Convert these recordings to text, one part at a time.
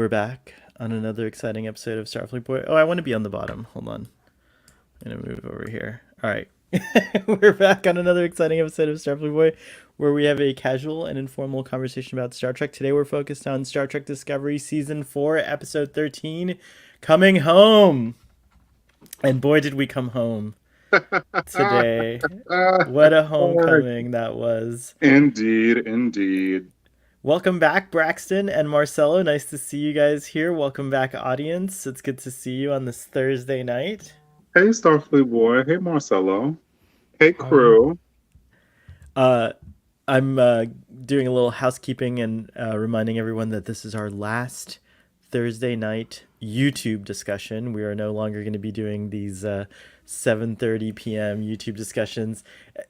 We're back on another exciting episode of Starfleet Boy. Oh, I want to be on the bottom. Hold on. I'm going to move over here. All right. We're back on another exciting episode of Starfleet Boy, where we have a casual and informal conversation about Star Trek. Today we're focused on Star Trek Discovery Season 4, Episode 13, Coming Home. And boy, did we come home today. What a homecoming that was. Indeed, indeed. Welcome back, Braxton and Marcelo. Nice to see you guys here. Welcome back, audience. It's good to see you on this Thursday night. Hey, Starfleet Boy. Hey, Marcelo. Hey, crew. I'm doing a little housekeeping and reminding everyone that this is our last Thursday night YouTube discussion. We are no longer going to be doing these 7:30 p.m. YouTube discussions.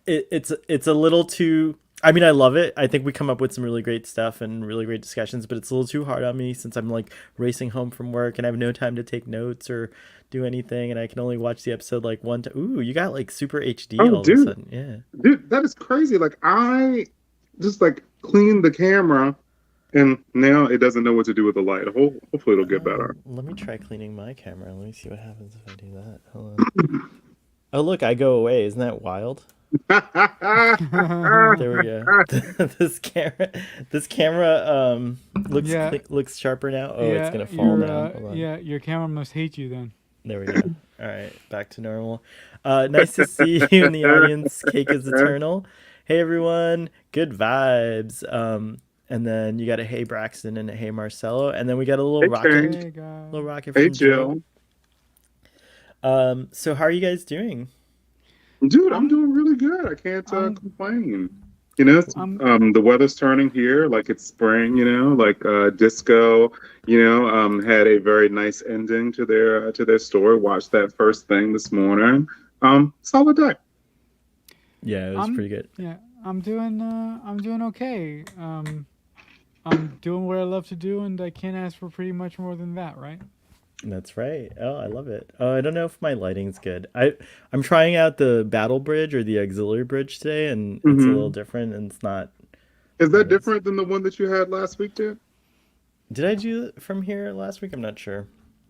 It's a little too... I mean, I love it. I think we come up with some really great stuff and really great discussions, but it's a little too hard on me since I'm like racing home from work and I have no time to take notes or do anything, and I can only watch the episode like one time. Ooh, you got like super HD all of a sudden. Yeah. Dude, that is crazy. Like, I just like cleaned the camera and now it doesn't know what to do with the light. Hopefully it'll get better. Let me try cleaning my camera. Let me see what happens if I do that. Hold on. Oh, look, I go away. Isn't that wild? There we go. this camera looks sharper now. Oh, it's gonna fall now. Your camera must hate you then. There we go. All right, back to normal. Nice to see you in the audience. Cake is eternal. Hey everyone, good vibes. And then you got a hey Braxton and a hey Marcelo, and then we got a little rocket, Hey, from Jill. So how are you guys doing? Dude, I'm doing really good. I can't complain. You know, the weather's turning here, like it's spring. You know, like Disco. You know, had a very nice ending to their story. Watched that first thing this morning. Solid day. Yeah, it was pretty good. Yeah, I'm doing okay. I'm doing what I love to do, and I can't ask for pretty much more than that, right? That's right. Oh, I love it. I don't know if my lighting's good. I'm trying out the battle bridge or the auxiliary bridge today, and it's a little different, and it's not. Is that different than the one that you had last week, dude? Did I do it from here last week? I'm not sure.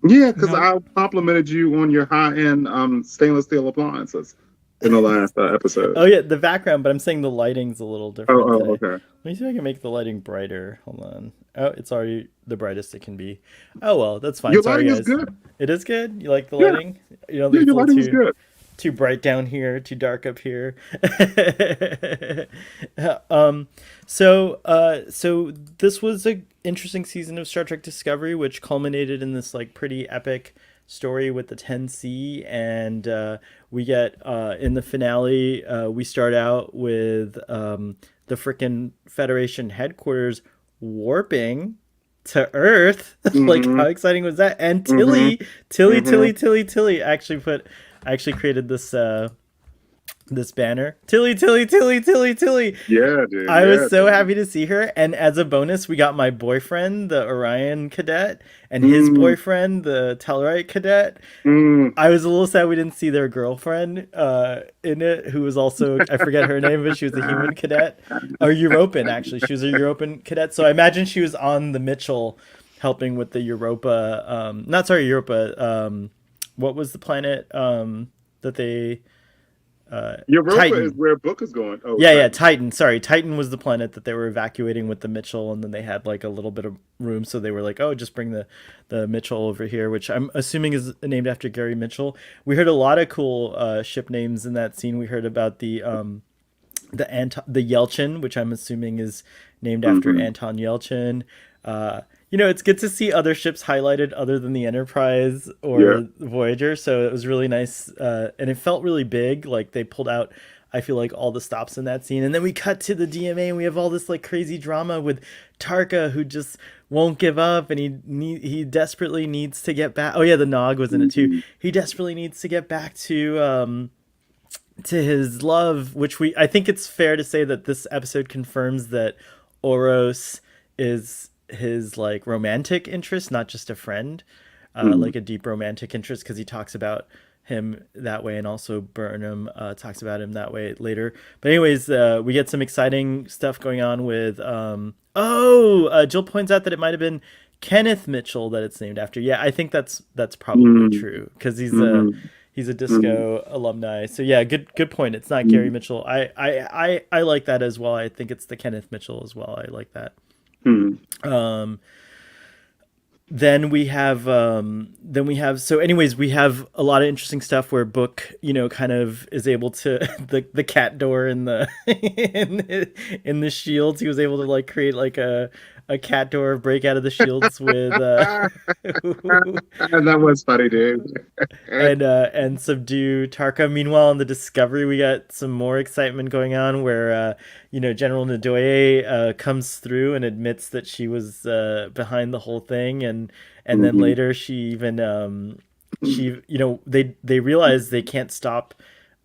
Yeah, because I complimented you on your high-end stainless steel appliances in the last episode. Oh yeah, the background, but I'm saying the lighting's a little different. Oh, today. okay. Let me see if I can make the lighting brighter. Hold on. Oh, it's already the brightest it can be. Oh well, that's fine. Your Sorry, lighting guys. is good. It is good. You like the lighting? You don't Yeah, think your it's lighting is good. too bright down here, too dark up here. So this was a interesting season of Star Trek Discovery, which culminated in this like pretty epic story with the 10C, and we get in the finale we start out with the frickin' Federation headquarters warping to Earth. Like, how exciting was that? And Tilly actually created this this banner. Tilly. Yeah, dude. I was so happy to see her. And as a bonus, we got my boyfriend, the Orion cadet, and his boyfriend, the Tellarite cadet. I was a little sad we didn't see their girlfriend in it, who was also, I forget her name, but she was a human cadet. Or Europan, actually. She was a Europan cadet. So I imagine she was on the Mitchell helping with the Europa. Europa. What was the planet that they... Europa Titan. is where Book is going. Oh, yeah, Titan. Sorry, Titan was the planet that they were evacuating with the Mitchell, and then they had like a little bit of room, so they were like, "Oh, just bring the Mitchell over here," which I'm assuming is named after Gary Mitchell. We heard a lot of cool ship names in that scene. We heard about the Yelchin, which I'm assuming is named after Anton Yelchin. You know, it's good to see other ships highlighted other than the Enterprise or Voyager. So it was really nice. And it felt really big. Like they pulled out, I feel like, all the stops in that scene. And then we cut to the DMA and we have all this like crazy drama with Tarka, who just won't give up. And he desperately needs to get back. Oh yeah, the Nog was in it too. He desperately needs to get back to his love, which I think it's fair to say that this episode confirms that Oros is his like romantic interest, not just a friend, like a deep romantic interest, because he talks about him that way, and also Burnham talks about him that way later. But anyways, we get some exciting stuff going on with Jill points out that it might have been Kenneth Mitchell that it's named after. Yeah, I think that's probably Mm-hmm. true because Mm-hmm. he's a Mm-hmm. disco alumni. So yeah, good point. It's not Gary Mitchell. I like that as well. I think it's the Kenneth Mitchell as well. I like that. Mm-hmm. Um, then we have so anyways we have a lot of interesting stuff where Book kind of is able to the cat door in the in the shields. He was able to like create like a cat door, break out of the shields with That was funny, dude. and subdue Tarka. Meanwhile, in the Discovery, we got some more excitement going on where General Ndoye comes through and admits that she was behind the whole thing, and then Mhm. later she even she they realize they can't stop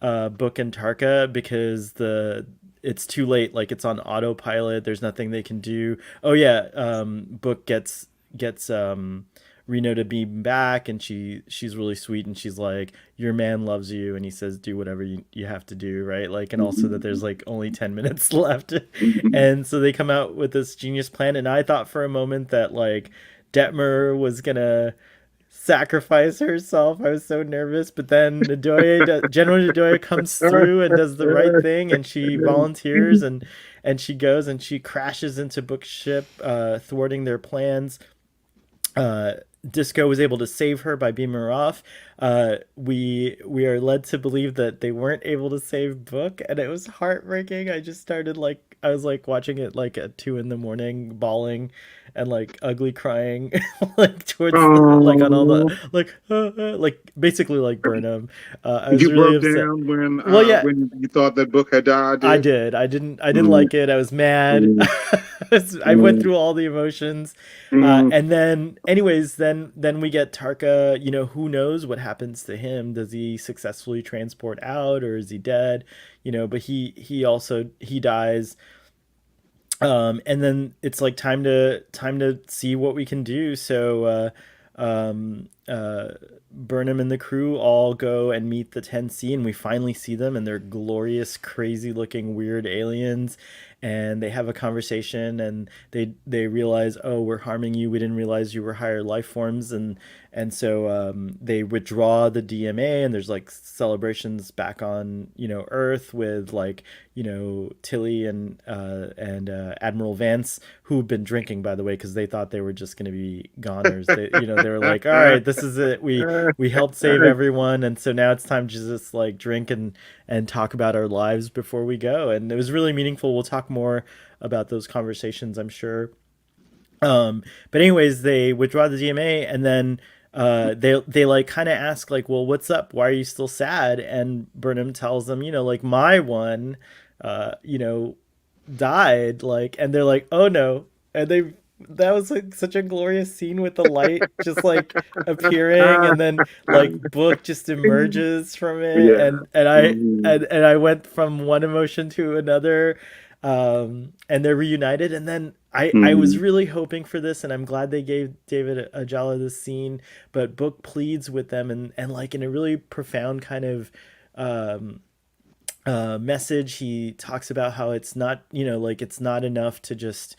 Book and Tarka because the it's too late. Like it's on autopilot. There's nothing they can do. Oh yeah, Book gets Reno to beam back, and she's really sweet, and she's like, "Your man loves you," and he says, "Do whatever you have to do," right? Like, and also that there's like only 10 minutes left, and so they come out with this genius plan, and I thought for a moment that like Detmer was gonna sacrifice herself. I was so nervous, but then General Ndoye comes through and does the right thing, and she volunteers and she goes and she crashes into Book's ship, thwarting their plans. uh, Disco was able to save her by beaming her off. We are led to believe that they weren't able to save Book, and it was heartbreaking. I just started like I was like watching it like at 2 a.m, bawling and like ugly crying, like towards like on all the Oh, like basically like Burnham. I was you really broke upset. down Well, yeah, when you thought that book had died, I dude. did. I didn't Mm, like it. I was mad. mm, I went mm, through all the emotions. mm, And then anyways, then we get Tarka, who knows what happens to him? Does he successfully transport out or is he dead? But he also he dies. And then it's like time to see what we can do. So um, uh, Burnham and the crew all go and meet the 10C, and we finally see them, and they're glorious, crazy looking, weird aliens. And they have a conversation, and they realize, oh, we're harming you. We didn't realize you were higher life forms, and so they withdraw the DMA, and there's like celebrations back on Earth with like Tilly and Admiral Vance, who've been drinking, by the way, because they thought they were just going to be goners. They were like, all right, this is it. We helped save everyone, and so now it's time to just like drink and talk about our lives before we go. And it was really meaningful. We'll talk more about those conversations, I'm sure. But anyways, they withdraw the DMA, and then they like kind of ask like, well, what's up? Why are you still sad? And Burnham tells them, like my one, uh, you know, died. Like, and they're like, oh no, and they that was like such a glorious scene with the light just like appearing, and then like Book just emerges from it, Yeah. and I Mhm. and I went from one emotion to another. And they're reunited, and then I was Mhm. really hoping for this, and I'm glad they gave David Ajala this scene. But Book pleads with them, and like in a really profound kind of um, message, he talks about how it's not, like it's not enough to just,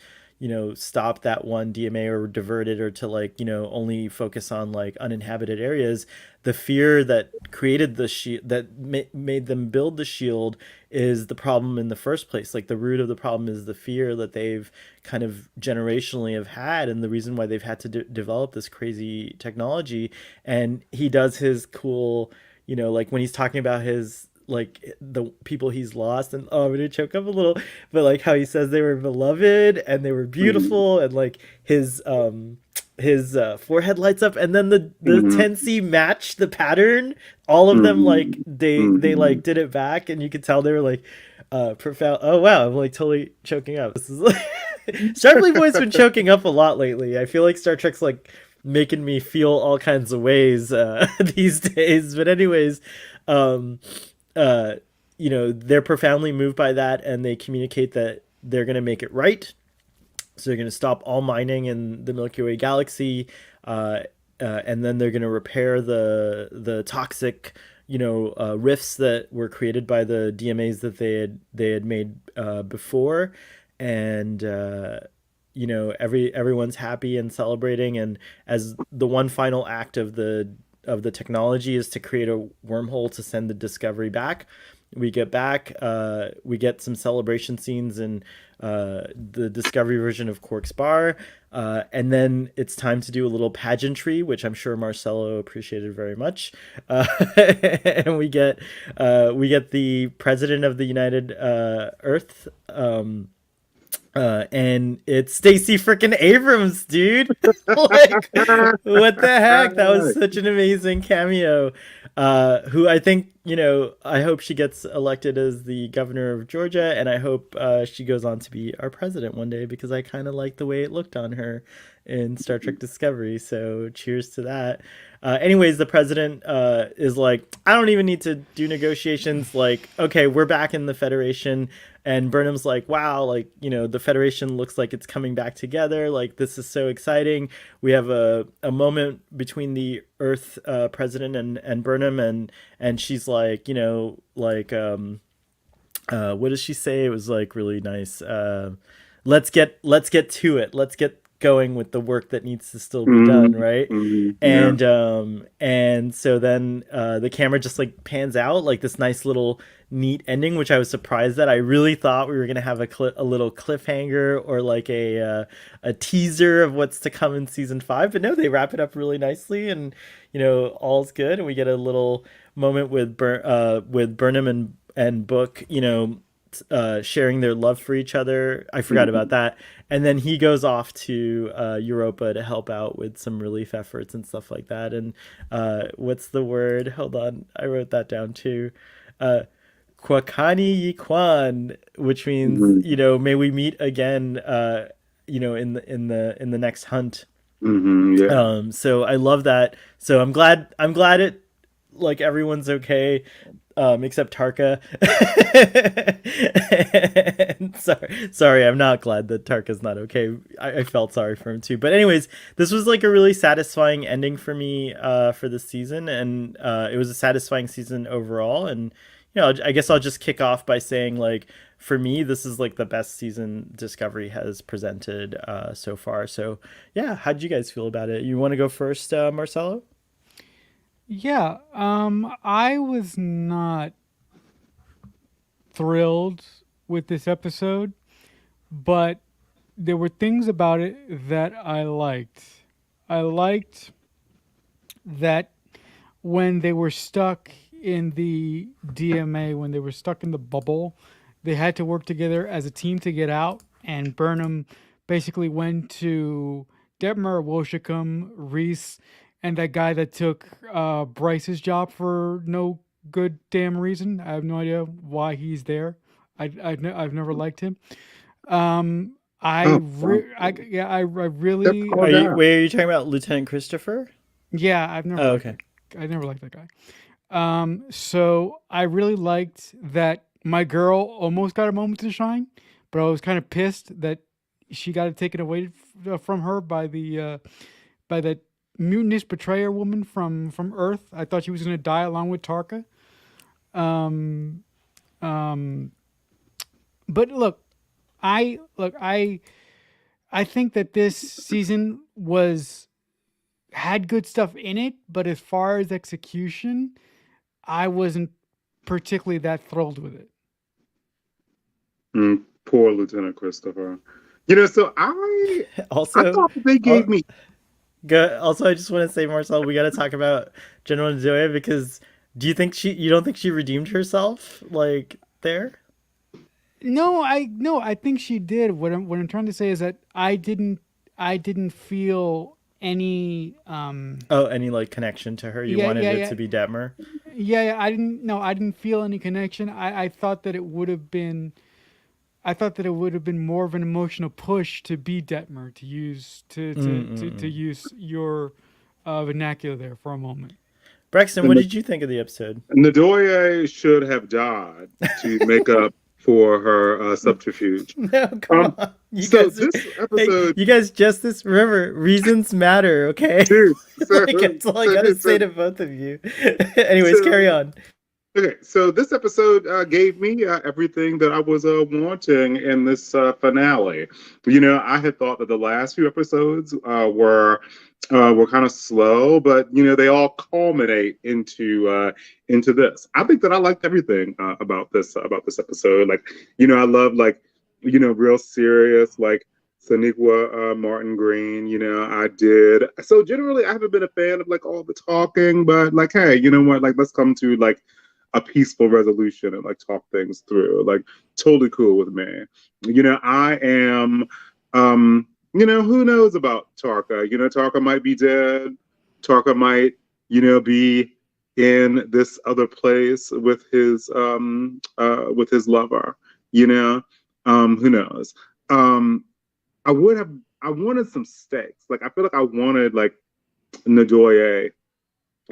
stop that one DMA or divert it, or to like, only focus on like uninhabited areas. The fear that created the shield, that made them build the shield, is the problem in the first place. Like the root of the problem is the fear that they've kind of generationally have had, and the reason why they've had to develop this crazy technology. And he does his cool, like when he's talking about his like the people he's lost, and oh, I'm gonna choke up a little, but like how he says they were beloved and they were Mhm. beautiful, and like his forehead lights up, and then the Mhm. 10C matched the pattern. All of them like Mhm. they like Mhm. did it back, and you could tell they were like profound. Oh wow, I'm like totally choking up. This is like Starfleet Boy's been choking up a lot lately. I feel like Star Trek's like making me feel all kinds of ways these days. But anyways, um, uh, they're profoundly moved by that, and they communicate that they're going to make it right. So they're going to stop all mining in the Milky Way galaxy, and then they're going to repair the toxic, rifts that were created by the DMAs that they had made before, and you know, everyone's happy and celebrating, and as the one final act of the technology is to create a wormhole to send the Discovery back. We get back, we get some celebration scenes in the Discovery version of Quark's bar, and then it's time to do a little pageantry, which I'm sure Marcelo appreciated very much. And we get the president of the United Earth. And it's Stacey freaking Abrams, dude. Like, what the heck? That was such an amazing cameo. Who I think, you know, I hope she gets elected as the governor of Georgia, and I hope she goes on to be our president one day, because I kind of like the way it looked on her in Star Trek Discovery. So cheers to that. Anyways, the president is like, I don't even need to do negotiations. Like, okay, we're back in the Federation. And Burnham's like, wow, like, you know, the Federation looks like it's coming back together. Like, this is so exciting. We have a moment between the Earth president and Burnham, and she's like, you know, like, what does she say? It was like really nice. Let's get to it. Let's get going with the work that needs to still be done, right? And so then the camera just like pans out, like this nice little neat ending, which I was surprised that I really thought we were gonna have a little cliffhanger or like a teaser of what's to come in season 5, but no, they wrap it up really nicely, and you know, all's good, and we get a little moment with Burnham and Book, you know, sharing their love for each other. I forgot about that. And then he goes off to Europa to help out with some relief efforts and stuff like that. And what's the word? Hold on, I wrote that down too. Kwakani Yikwan, which means, you know, may we meet again, you know, in the next hunt. So I love that. So I'm glad it, like, everyone's okay. Except Tarka. sorry, I'm not glad that Tarka's not okay. I felt sorry for him too. But anyways, this was like a really satisfying ending for me for this season, and it was a satisfying season overall. And you know, I guess I'll just kick off by saying, like, for me, this is like the best season Discovery has presented so far. So yeah, how'd you guys feel about it? You want to go first, Marcelo? Yeah, I was not thrilled with this episode, but there were things about it that I liked. I liked that when they were stuck in the DMA, when they were stuck in the bubble, they had to work together as a team to get out, and Burnham basically went to Detmer, Woshicum, Reese, and that guy that took Bryce's job for no good damn reason. I have no idea why he's there. I've never liked him. I really. Are you talking about Lieutenant Christopher? Yeah, I've never. Okay. I never liked that guy. So I really liked that my girl almost got a moment to shine, but I was kind of pissed that she got it taken away from her by that mutinous betrayer woman from Earth. I thought she was going to die along with Tarka. But look, I think that this season had good stuff in it, but as far as execution, I wasn't particularly that thrilled with it. Poor Lieutenant Christopher. You know, so I thought they gave me. Also, I just want to say, Marcel, we got to talk about General Ndoye, because you don't think she redeemed herself, like, there? No, I think she did. What I'm trying to say is that I didn't feel any any like connection to her. You wanted it to be Detmer? Yeah, I didn't feel any connection. I thought that it would have been more of an emotional push to be Detmer, to use use your vernacular there for a moment. Braxton, what did you think of the episode? Ndoye should have died to make up for her subterfuge. No, come on. You guys, remember, reasons matter, okay? Dude, Like, that's all I gotta say to both of you. Anyways, carry on. Okay, so this episode gave me everything that I was wanting in this finale. You know, I had thought that the last few episodes were kind of slow, but you know, they all culminate into this. I think that I liked everything about this episode. Like, you know, I love like you know real serious like Sonequa Martin Green. You know, I did. So generally, I haven't been a fan of like all the talking, but like, hey, you know what? Like, let's come to like a peaceful resolution and like talk things through. Like totally cool with me. You know, I am you know, who knows about Tarka? You know, Tarka might be dead. Tarka might, you know, be in this other place with his lover, you know. Who knows? Um I would have I wanted some stakes. Like I feel like I wanted like Nadoye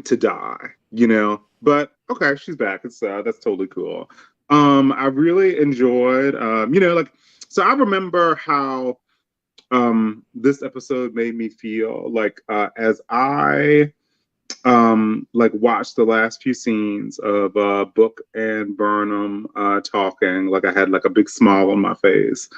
to die, you know. But okay, she's back. It's that's totally cool. I really enjoyed you know, like so I remember how this episode made me feel like as I like watched the last few scenes of Book and Burnham talking, like I had like a big smile on my face.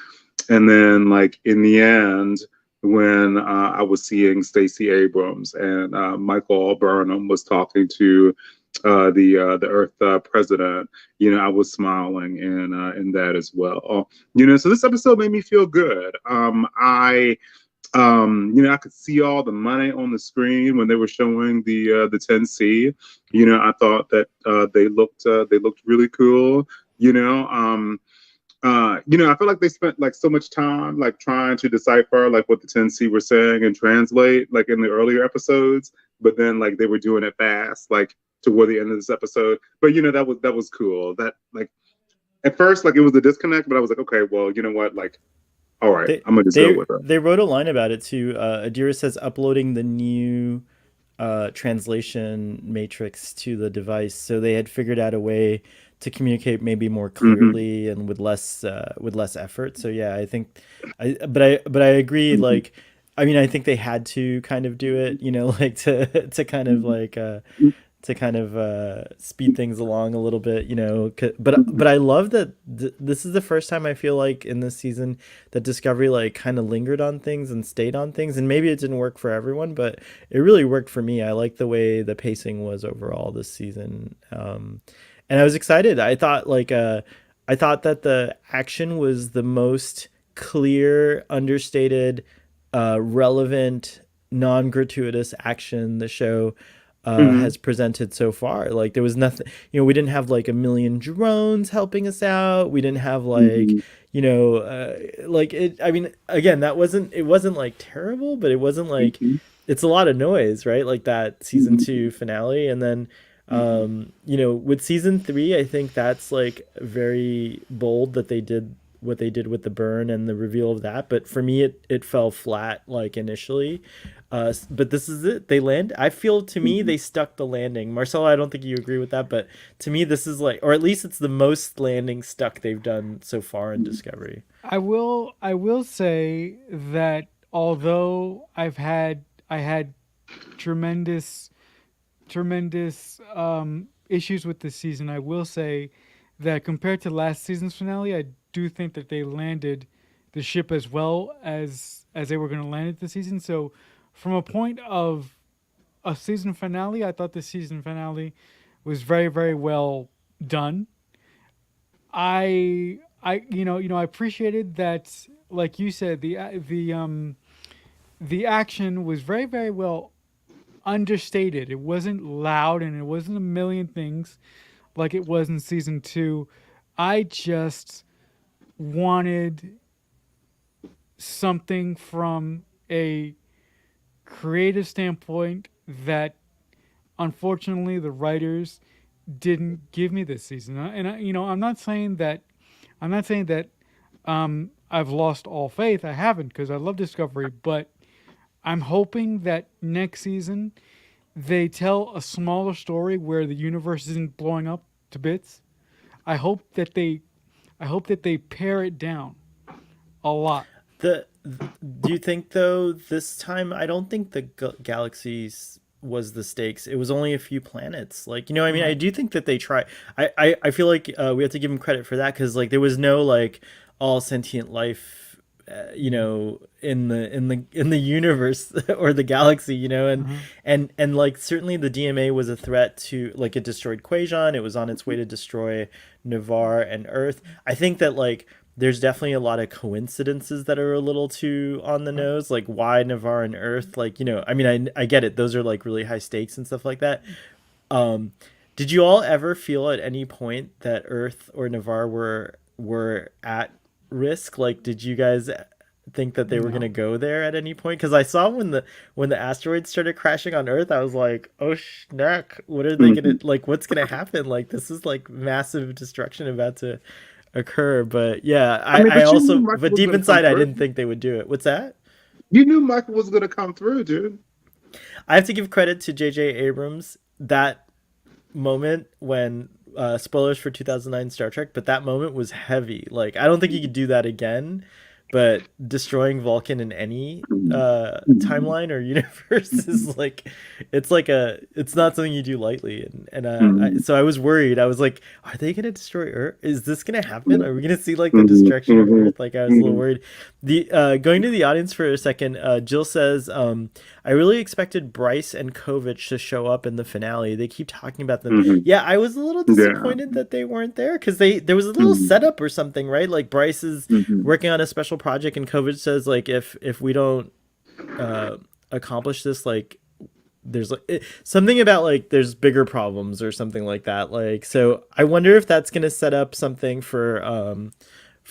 And then, like in the end, when I was seeing Stacey Abrams and Michael Burnham was talking to the Earth president, you know, I was smiling in that as well. You know, so this episode made me feel good. You know, I could see all the money on the screen when they were showing the 10C. You know, I thought that they looked really cool. You know, you know, I feel like they spent like so much time like trying to decipher like what the 10C were saying and translate like in the earlier episodes, but then like they were doing it fast like toward the end of this episode. But you know, that was cool. That like at first like it was a disconnect, but I was like, okay, well, you know what, like, all right, They I'm gonna just go with it. they wrote a line about it too. Adira says uploading the new translation matrix to the device, so they had figured out a way to communicate maybe more Mm-hmm. clearly and with less effort. So yeah, I think I agree. Mm-hmm. Like, I mean, I think they had to kind of do it, you know, like to kind of like to kind of speed things along a little bit, you know. But I love that this is the first time I feel like in this season that Discovery like kind of lingered on things and stayed on things, and maybe it didn't work for everyone, but it really worked for me. I like the way the pacing was overall this season, and I was excited. I thought that the action was the most clear, understated, relevant, non-gratuitous action the show Mm-hmm. has presented so far. Like there was nothing, you know, we didn't have like a million drones helping us out. We didn't have like, Mm-hmm. you know, like it. I mean, again, it wasn't like terrible, but it wasn't like Mm-hmm. it's a lot of noise, right? Like that season Mm-hmm. two finale, and then Mm-hmm. you know, with season three, I think that's like very bold that they did what they did with the burn and the reveal of that. But for me, it fell flat like initially. But this is it. They land. I feel to me Mm-hmm. they stuck the landing. Marcella, I don't think you agree with that, but to me this is like, or at least it's the most landing stuck they've done so far in Discovery. I will say that although I had tremendous tremendous issues with this season, I will say that compared to last season's finale, I do think that they landed the ship as well as they were going to land it this season. So, from a point of a season finale, I thought the season finale was very very well done. I I appreciated that, like you said, the action was very very well understated. It wasn't loud and it wasn't a million things like it was in season two. I just wanted something from a creative standpoint that unfortunately the writers didn't give me this season. I'm not saying that I've lost all faith. I haven't, because I love Discovery, but I'm hoping that next season they tell a smaller story where the universe isn't blowing up to bits. I hope that they I hope that they pare it down a lot. The Do you think though this time I don't think the galaxies was the stakes. It was only a few planets. Like, you know, I mean, I do think that they try. I feel like we have to give them credit for that because like there was no like all sentient life, you know, in the universe or the galaxy, you know, and like certainly the DMA was a threat to like it destroyed Quajon. It was on its way to destroy Navarre and Earth. I think that like there's definitely a lot of coincidences that are a little too on the nose, like why Navarre and Earth, like, you know, I mean, I get it, those are like really high stakes and stuff like that. um did you all ever feel at any point that Earth or Navarre were at risk? Like, did you guys think that they were going to No. go there at any point? Because I saw when the asteroids started crashing on Earth, I was like, oh schneck, what are they gonna, Mhm. like, what's gonna happen? Like, this is like massive destruction about to occur. But yeah, I mean, I but you knew also, Michael but was deep going to come inside I through. didn't think they would do it. What's that? You knew Michael was going to come through, dude. I have to give credit to JJ Abrams. That moment when spoilers for 2009 Star Trek, but that moment was heavy. Like, I don't think you could do that again, but destroying Vulcan in any Mhm. timeline or universe is like, it's like a, it's not something you do lightly. Mhm. So I was worried. I was like, are they gonna destroy Earth? Is this gonna happen? Are we gonna see like the Mhm. destruction of Mhm. Earth? Like, I was a little Mhm. worried. The Going to the audience for a second, Jill says, I really expected Bryce and Kovic to show up in the finale. They keep talking about them. Mhm. Yeah, I was a little Yeah. disappointed that they weren't there because there was a little Mhm. setup or something, right? Like Bryce is Mhm. working on a special project, and Kovic says like if we don't uh, accomplish this, like there's like something about like there's bigger problems or something like that. Like, so I wonder if that's gonna set up something for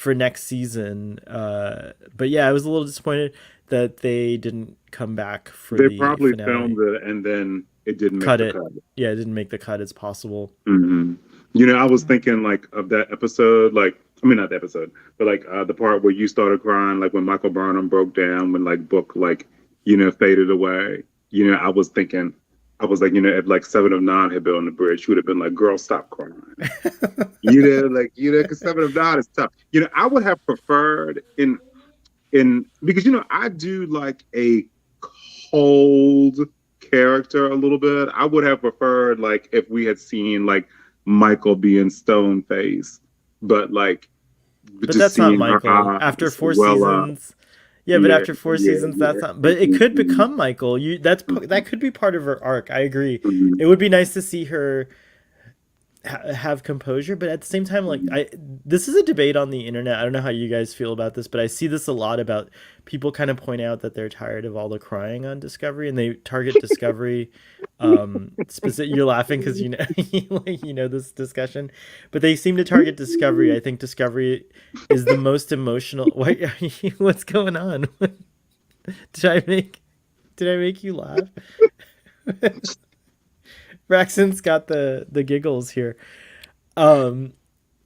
next season. But yeah, I was a little disappointed that they didn't come back for They the probably filmed finale. it and then it didn't make Cut the it. cut. Yeah, it didn't make the cut as possible. You know, I was thinking like of that episode, like I mean not the episode, but like the part where you started crying, like when Michael Burnham broke down, when like Book like you know faded away. You know, I was thinking, I was like, you know, if like Seven of Nine had been on the bridge, she would have been like, "Girl, stop crying." You know, like you know, because Seven of Nine is tough. You know, I would have preferred in because you know I do like a cold character a little bit. I would have preferred like if we had seen like Michael being stone faced, but like But just that's not seeing her Michael. After eyes four well up. seasons, yeah, but Yeah, after four yeah, seasons, that's yeah. not. But it could Mhm, become Michael. You that could be part of her arc. I agree. mhm, It would be nice to see her have composure, but at the same time, like, mhm, I this is a debate on the internet. I don't know how you guys feel about this, but I see this a lot about people kind of point out that they're tired of all the crying on Discovery, and they target Discovery. Specific, you're laughing because you know you know this discussion, but they seem to target Discovery. I think Discovery is the most emotional. What what's going on? Did I make did I make you laugh? Braxton's got the giggles here. Um,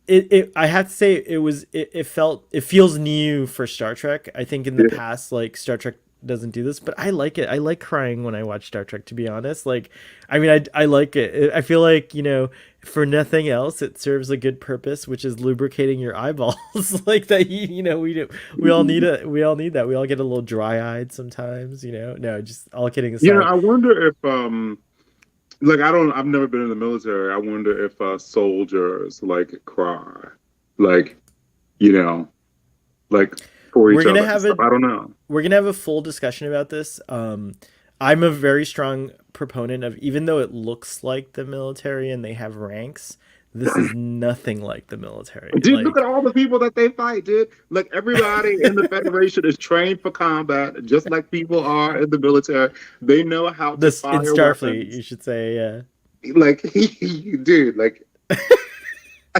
it I have to say it felt, it feels new for Star Trek. I think in the yeah. past, like, Star Trek doesn't do this, but I like it. I like crying when I watch Star Trek, to be honest. Like, I mean, I like it. I feel like, you know, for nothing else, it serves a good purpose, which is lubricating your eyeballs. Like that, you know, Mhm. we all need that. We all get a little dry eyed sometimes, you know. No, just all kidding You know, aside. I wonder if like I don't I've never been in the military. I wonder if soldiers like cry. Like, you know, like for We're each gonna other and have stuff. a I don't know. we're gonna have a full discussion about this. I'm a very strong proponent of, even though it looks like the military and they have ranks, this is nothing like the military. Dude, look at Like, all the people that they fight, dude. Like everybody in the Federation is trained for combat, just like people are in the military. They know how to this in fire Starfleet, you weapons. should say, yeah. Like, dude, like,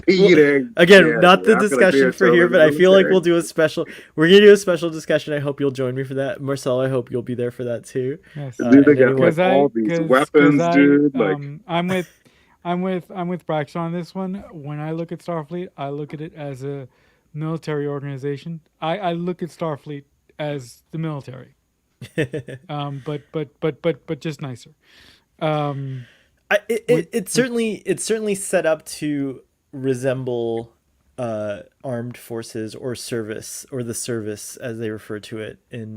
Well, you know, again, yeah, not dude. the I feel like discussion they're for here, totally in the but I feel like military. we'll do a special. We're gonna do a special discussion. I hope you'll join me for that, Marcel. I hope you'll be there for that too, Yes. Dude, they and got like anyone. all these weapons, dude. Like, I'm with Braxton on this one. When I look at Starfleet, I look at it as a military organization. I look at Starfleet as the military. But just nicer. Um, I, with it certainly set up to resemble armed forces or service, or the service as they refer to it in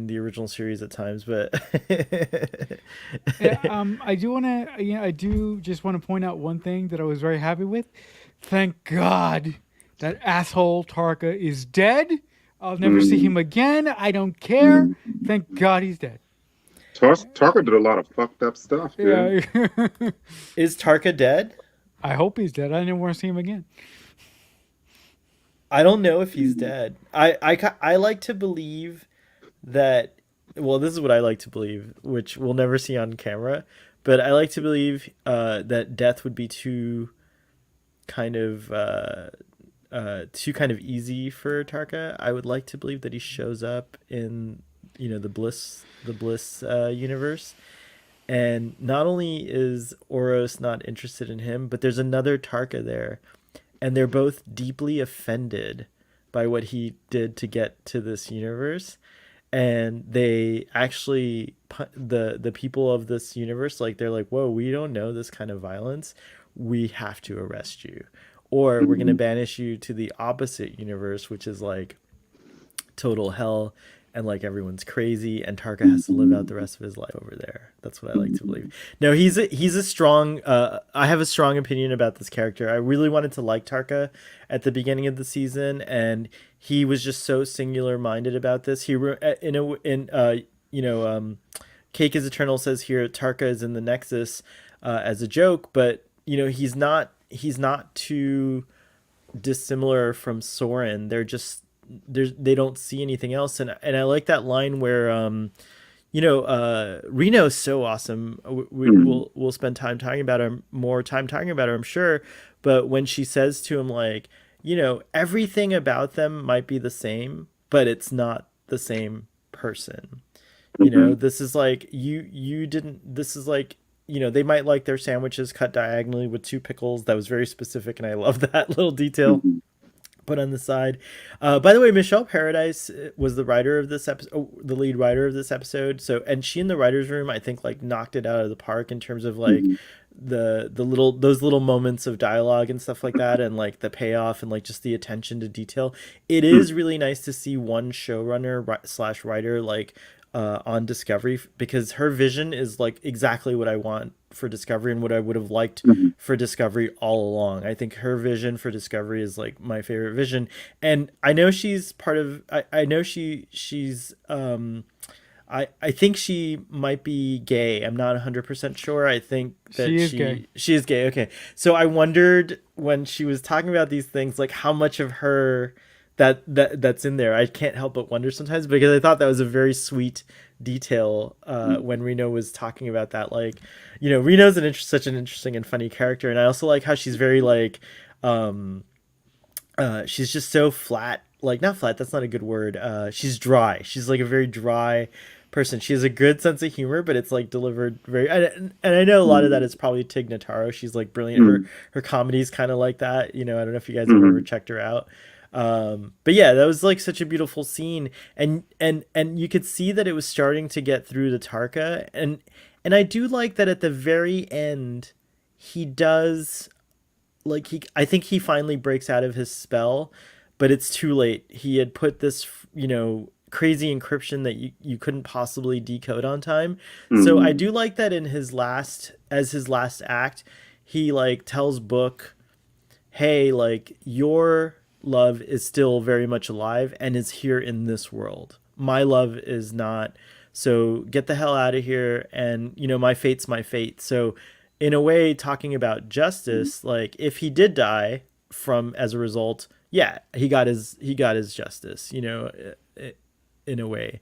the original series at times. But Yeah, I do want to, I do just want to point out one thing that I was very happy with. Thank God that asshole Tarka is dead. I'll never see him again. I don't care. Thank God he's dead. Tarka did a lot of fucked up stuff, dude. Yeah. is Tarka dead? I hope he's dead. I never want to see him again. I don't know if he's dead. I like to believe that. Well, this is what I like to believe, which we'll never see on camera. But I like to believe that death would be kind of too kind of easy for Tarka. I would like to believe that he shows up in the Bliss universe, and not only is Oros not interested in him, but there's another Tarka there, and they're both deeply offended by what he did to get to this universe. And they actually the people of this universe, like, they're like, whoa, we don't know this kind of violence, we have to arrest you, or we're going to banish you to the opposite universe, which is like total hell, and like everyone's crazy, and Tarka has to live out the rest of his life over there. That's what I like to believe. No, he's a strong. I have a strong opinion about this character. I really wanted to like Tarka at the beginning of the season, and he was just so singular minded about this. Cake is Eternal says here Tarka is in the Nexus as a joke, but he's not. He's not too dissimilar from Soren. They don't see anything else, and I like that line where Reno's so awesome. We'll spend time talking about her, more time talking about her, I'm sure. But when she says to him, like, everything about them might be the same, but it's not the same person. This is like you didn't. This is like, they might like their sandwiches cut diagonally with two pickles. That was very specific, and I love that little detail put on the side. By the way, Michelle Paradise was the writer of this episode, the lead writer of this episode. So, and she in the writer's room, I think, like, knocked it out of the park in terms of like those little moments of dialogue and stuff like that, and like the payoff, and like just the attention to detail. It is really nice to see one showrunner slash writer like on Discovery, because her vision is like exactly what I want for Discovery and what I would have liked for Discovery all along. I think her vision for Discovery is like my favorite vision, and I know she's part of. I know she's. I think she might be gay. I'm not 100% sure. I think that she is gay. She is gay. Okay, so I wondered when she was talking about these things, like how much of her that's in there. I can't help but wonder sometimes, because I thought that was a very sweet detail when Reno was talking about that. Like, Reno's such an interesting and funny character, and I also like how she's very like she's just so flat. Like, not flat, that's not a good word. She's dry. She's like a very dry person. She has a good sense of humor, but it's like delivered very, and I know a lot of that is probably Tig Notaro. She's like brilliant. Her comedy's kind of like that. I don't know if you guys have ever checked her out. But yeah, that was like such a beautiful scene, and you could see that it was starting to get through to Tarka, and I do like that at the very end he does, like, I think he finally breaks out of his spell, but it's too late. He had put this crazy encryption that you couldn't possibly decode on time. So I do like that in his last act, he like tells Book, hey, like, your love is still very much alive and is here in this world. My love is not. So get the hell out of here. And, my fate's my fate. So in a way, talking about justice, like, if he did die as a result, yeah, he got his justice, in a way.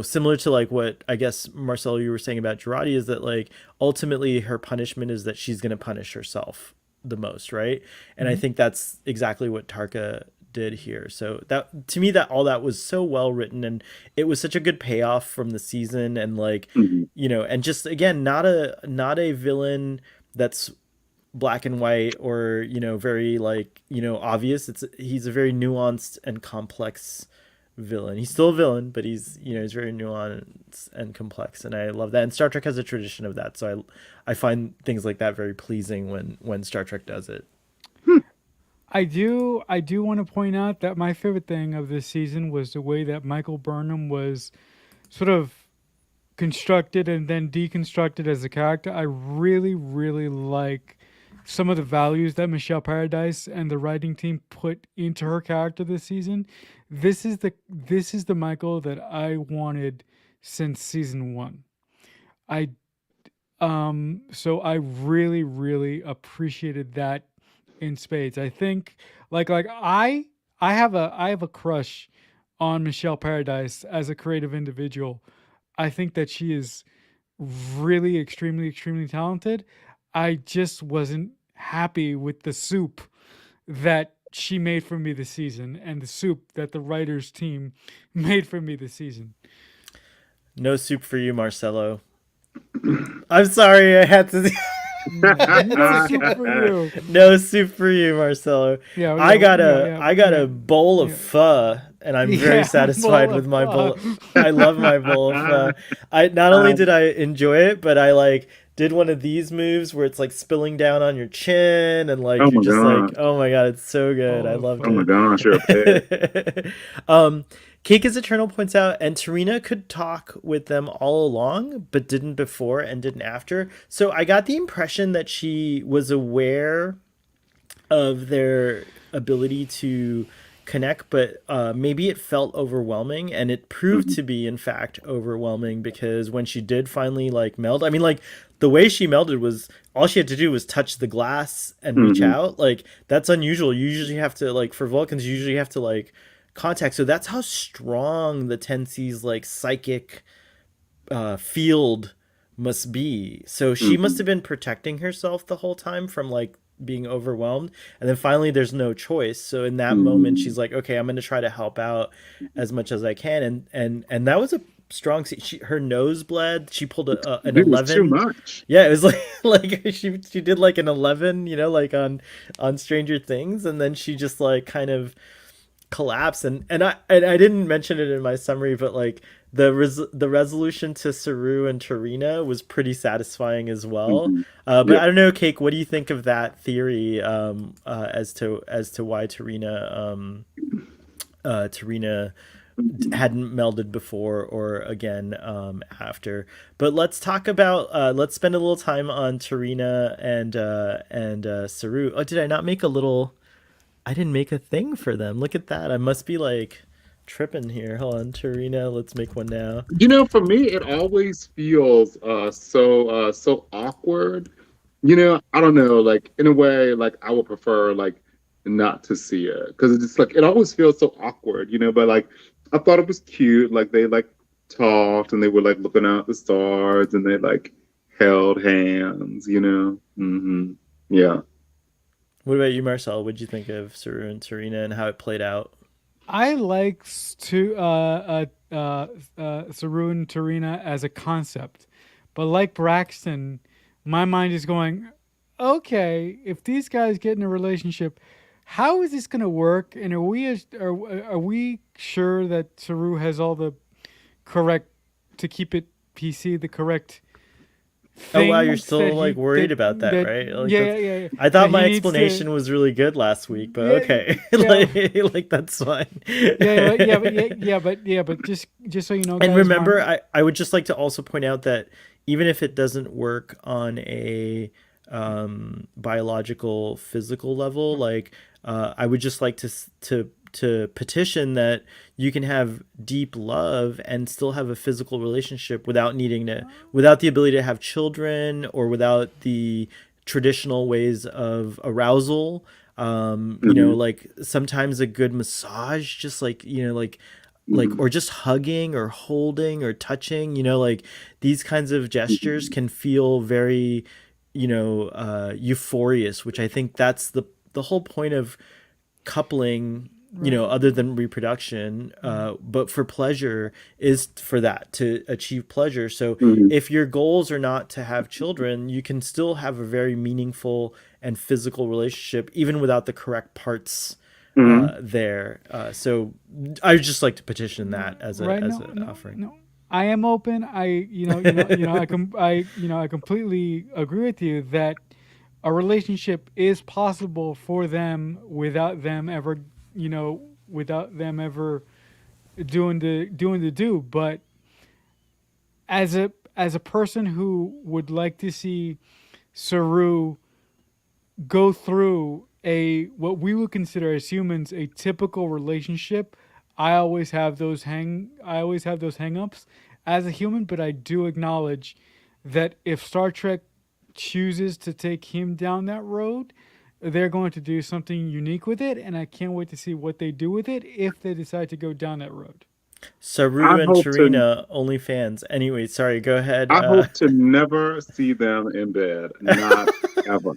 Similar to like what I guess Marcelo, you were saying about Girardi, is that like ultimately her punishment is that she's going to punish herself the most, right? And I think that's exactly what Tarka did here. So that, to me, that all that was so well written, and it was such a good payoff from the season, and like and just again, not a villain that's black and white or very like obvious. He's a very nuanced and complex villain. He's still a villain, but he's he's very nuanced and complex, and I love that. And Star Trek has a tradition of that, so I find things like that very pleasing when Star Trek does it. I do want to point out that my favorite thing of this season was the way that Michael Burnham was sort of constructed and then deconstructed as a character. I really, really like some of the values that Michelle Paradise and the writing team put into her character this season. This is the Michael that I wanted since season one. I so I really, really appreciated that in spades. I think I have a crush on Michelle Paradise as a creative individual. I think that she is really extremely, extremely talented. I just wasn't happy with the soup that she made for me this season and the soup that the writers team made for me this season. No soup for you, Marcelo. I'm sorry, I had to. No soup for you. No soup for you, Marcelo. Yeah, I yeah, got yeah, a yeah, I got yeah, a bowl of yeah. pho, and I'm very Yeah, satisfied bowl with of my pho. bowl. I love my bowl of pho. I not only did I enjoy it, but I like did one of these moves where it's like spilling down on your chin, and like Oh you're my just like, god. oh my god, it's so good. I Bowl of loved Oh my pho. gosh, you're a pig. it. um, Cake is Eternal points out, and Tarina could talk with them all along, but didn't before and didn't after. So I got the impression that she was aware of their ability to connect, but maybe it felt overwhelming, and it proved Mhm, to be, in fact, overwhelming because when she did finally like meld, I mean, like the way she melded was all she had to do was touch the glass and reach mhm, out. Like that's unusual. You usually have to like for Vulcans, you usually have to like contact. So that's how strong the Tensi's like psychic field must be. So she must mhm, have been protecting herself the whole time from like being overwhelmed. And then finally there's no choice. So in that moment mhm. she's like, okay, I'm going to try to help out as much as I can. And that was a strong her nose bled. She pulled an Dude, it's too 11. much. Yeah, it was like like she did like an 11, you know, like on Stranger Things, and then she just like kind of collapse. And I didn't mention it in my summary, but like the resolution to Saru and Tarina was pretty satisfying as well. Mhm. But Yep. I don't know, Cake, what do you think of that theory, as to why Tarina hadn't melded before or again after? But let's talk about let's spend a little time on Tarina and Saru. Oh, did I not make a little? I didn't make a thing for them. Look at that. I must be like tripping here. Hold on, Tarina. Let's make one now. For me, it always feels so awkward. I don't know, like in a way, like I would prefer like not to see it because it's just like it always feels so awkward. But like I thought it was cute. Like they like talked and they were like looking out the stars and they like held hands. Yeah. What about you, Marcel? What'd you think of Saru and Tarina and how it played out? I like Saru and Tarina as a concept, but like Braxton, my mind is going, okay, if these guys get in a relationship, how is this going to work? And are we sure that Saru has all the correct, to keep it PC, the correct Oh wow, you're things still like worried about that, that right? Like yeah, that's yeah, yeah, yeah, I thought that he my needs to, explanation was really good last week, but yeah, okay. yeah. Like that's fine. Yeah, but just so you know, And guys, remember, I would just like to also point out that even if it doesn't work on a biological, physical level, like I would just like to petition that you can have deep love and still have a physical relationship without the ability to have children or without the traditional ways of arousal. Hmm. Like sometimes a good massage, just like, like or just hugging or holding or touching, like these kinds of gestures Hmm. can feel very, euphorious, which I think that's the whole point of coupling, right? other than reproduction, Mm. but for pleasure is for that, to achieve pleasure. So Hmm. if your goals are not to have children, you can still have a very meaningful and physical relationship even without the correct parts Hmm. there. So I would just like to petition that as a Right? as No, an no, offering. no. I am open. I, I completely agree with you that a relationship is possible for them without them ever, without them ever doing the do. But as a person who would like to see Saru go through a what we would consider as humans a typical relationship, I always have those hangups as a human, but I do acknowledge that if Star Trek chooses to take him down that road, they're going to do something unique with it, and I can't wait to see what they do with it if they decide to go down that road. Saru and Tarina, OnlyFans. Anyway, sorry, go ahead. I hope to never see them in bed. Not ever.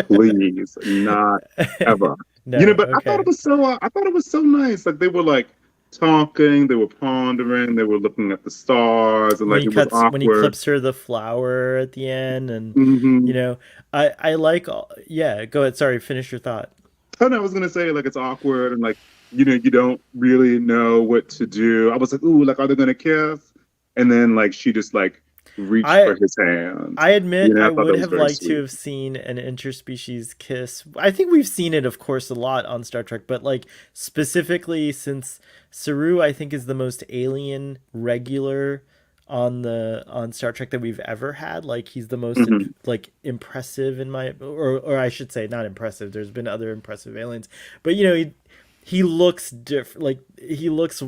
Please, not ever. No, But I thought it was so nice. Like they were like talking, they were pondering, they were looking at the stars, and like it was awkward. When he clips her the flower at the end, and I like yeah, go ahead, sorry, finish your thought. Oh no, I was gonna say like it's awkward and like you don't really know what to do. I was like, ooh, like are they gonna kiss? And then like she just like reached for his hand. I admit I would have liked to have seen an interspecies kiss. I think we've seen it, of course, a lot on Star Trek, but like specifically since Saru, I think, is the most alien regular on Star Trek that we've ever had. Like he's the most like impressive in my, or I should say not impressive. There's been other impressive aliens, but he looks different. Like he looks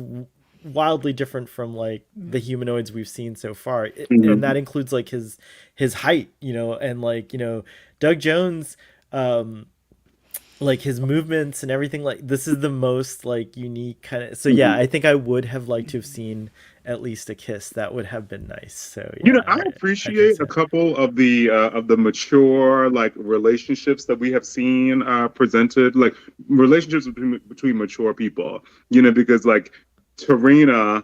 wildly different from like the humanoids we've seen so far, and that includes like his height, and like Doug Jones, like his movements and everything. Like this is the most like unique kind of. So yeah, I think I would have liked to have seen at least a kiss. That would have been nice. So yeah, I appreciate a couple of the mature like relationships that we have seen presented, like relationships between mature people. Because like Tarina,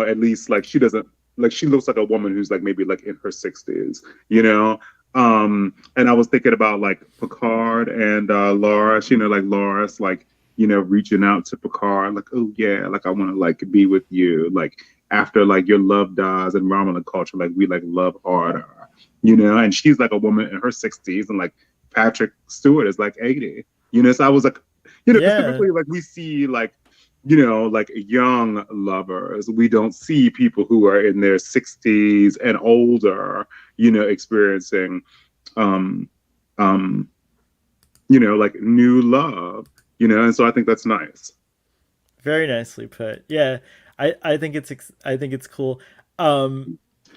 at least like she doesn't like she looks like a woman who's like maybe like in her 60s, and I was thinking about like Picard and Laura, like Laura's like reaching out to Picard like, oh yeah, like I want to like be with you, like after like your love dies in Romulan culture, like we like love harder, and she's like a woman in her 60s, and like Patrick Stewart is like 80, so I was like, typically like we see like like young lovers. We don't see people who are in their 60s and older, experiencing, like new love, and so I think that's nice. Very nicely put. Yeah, I think it's cool.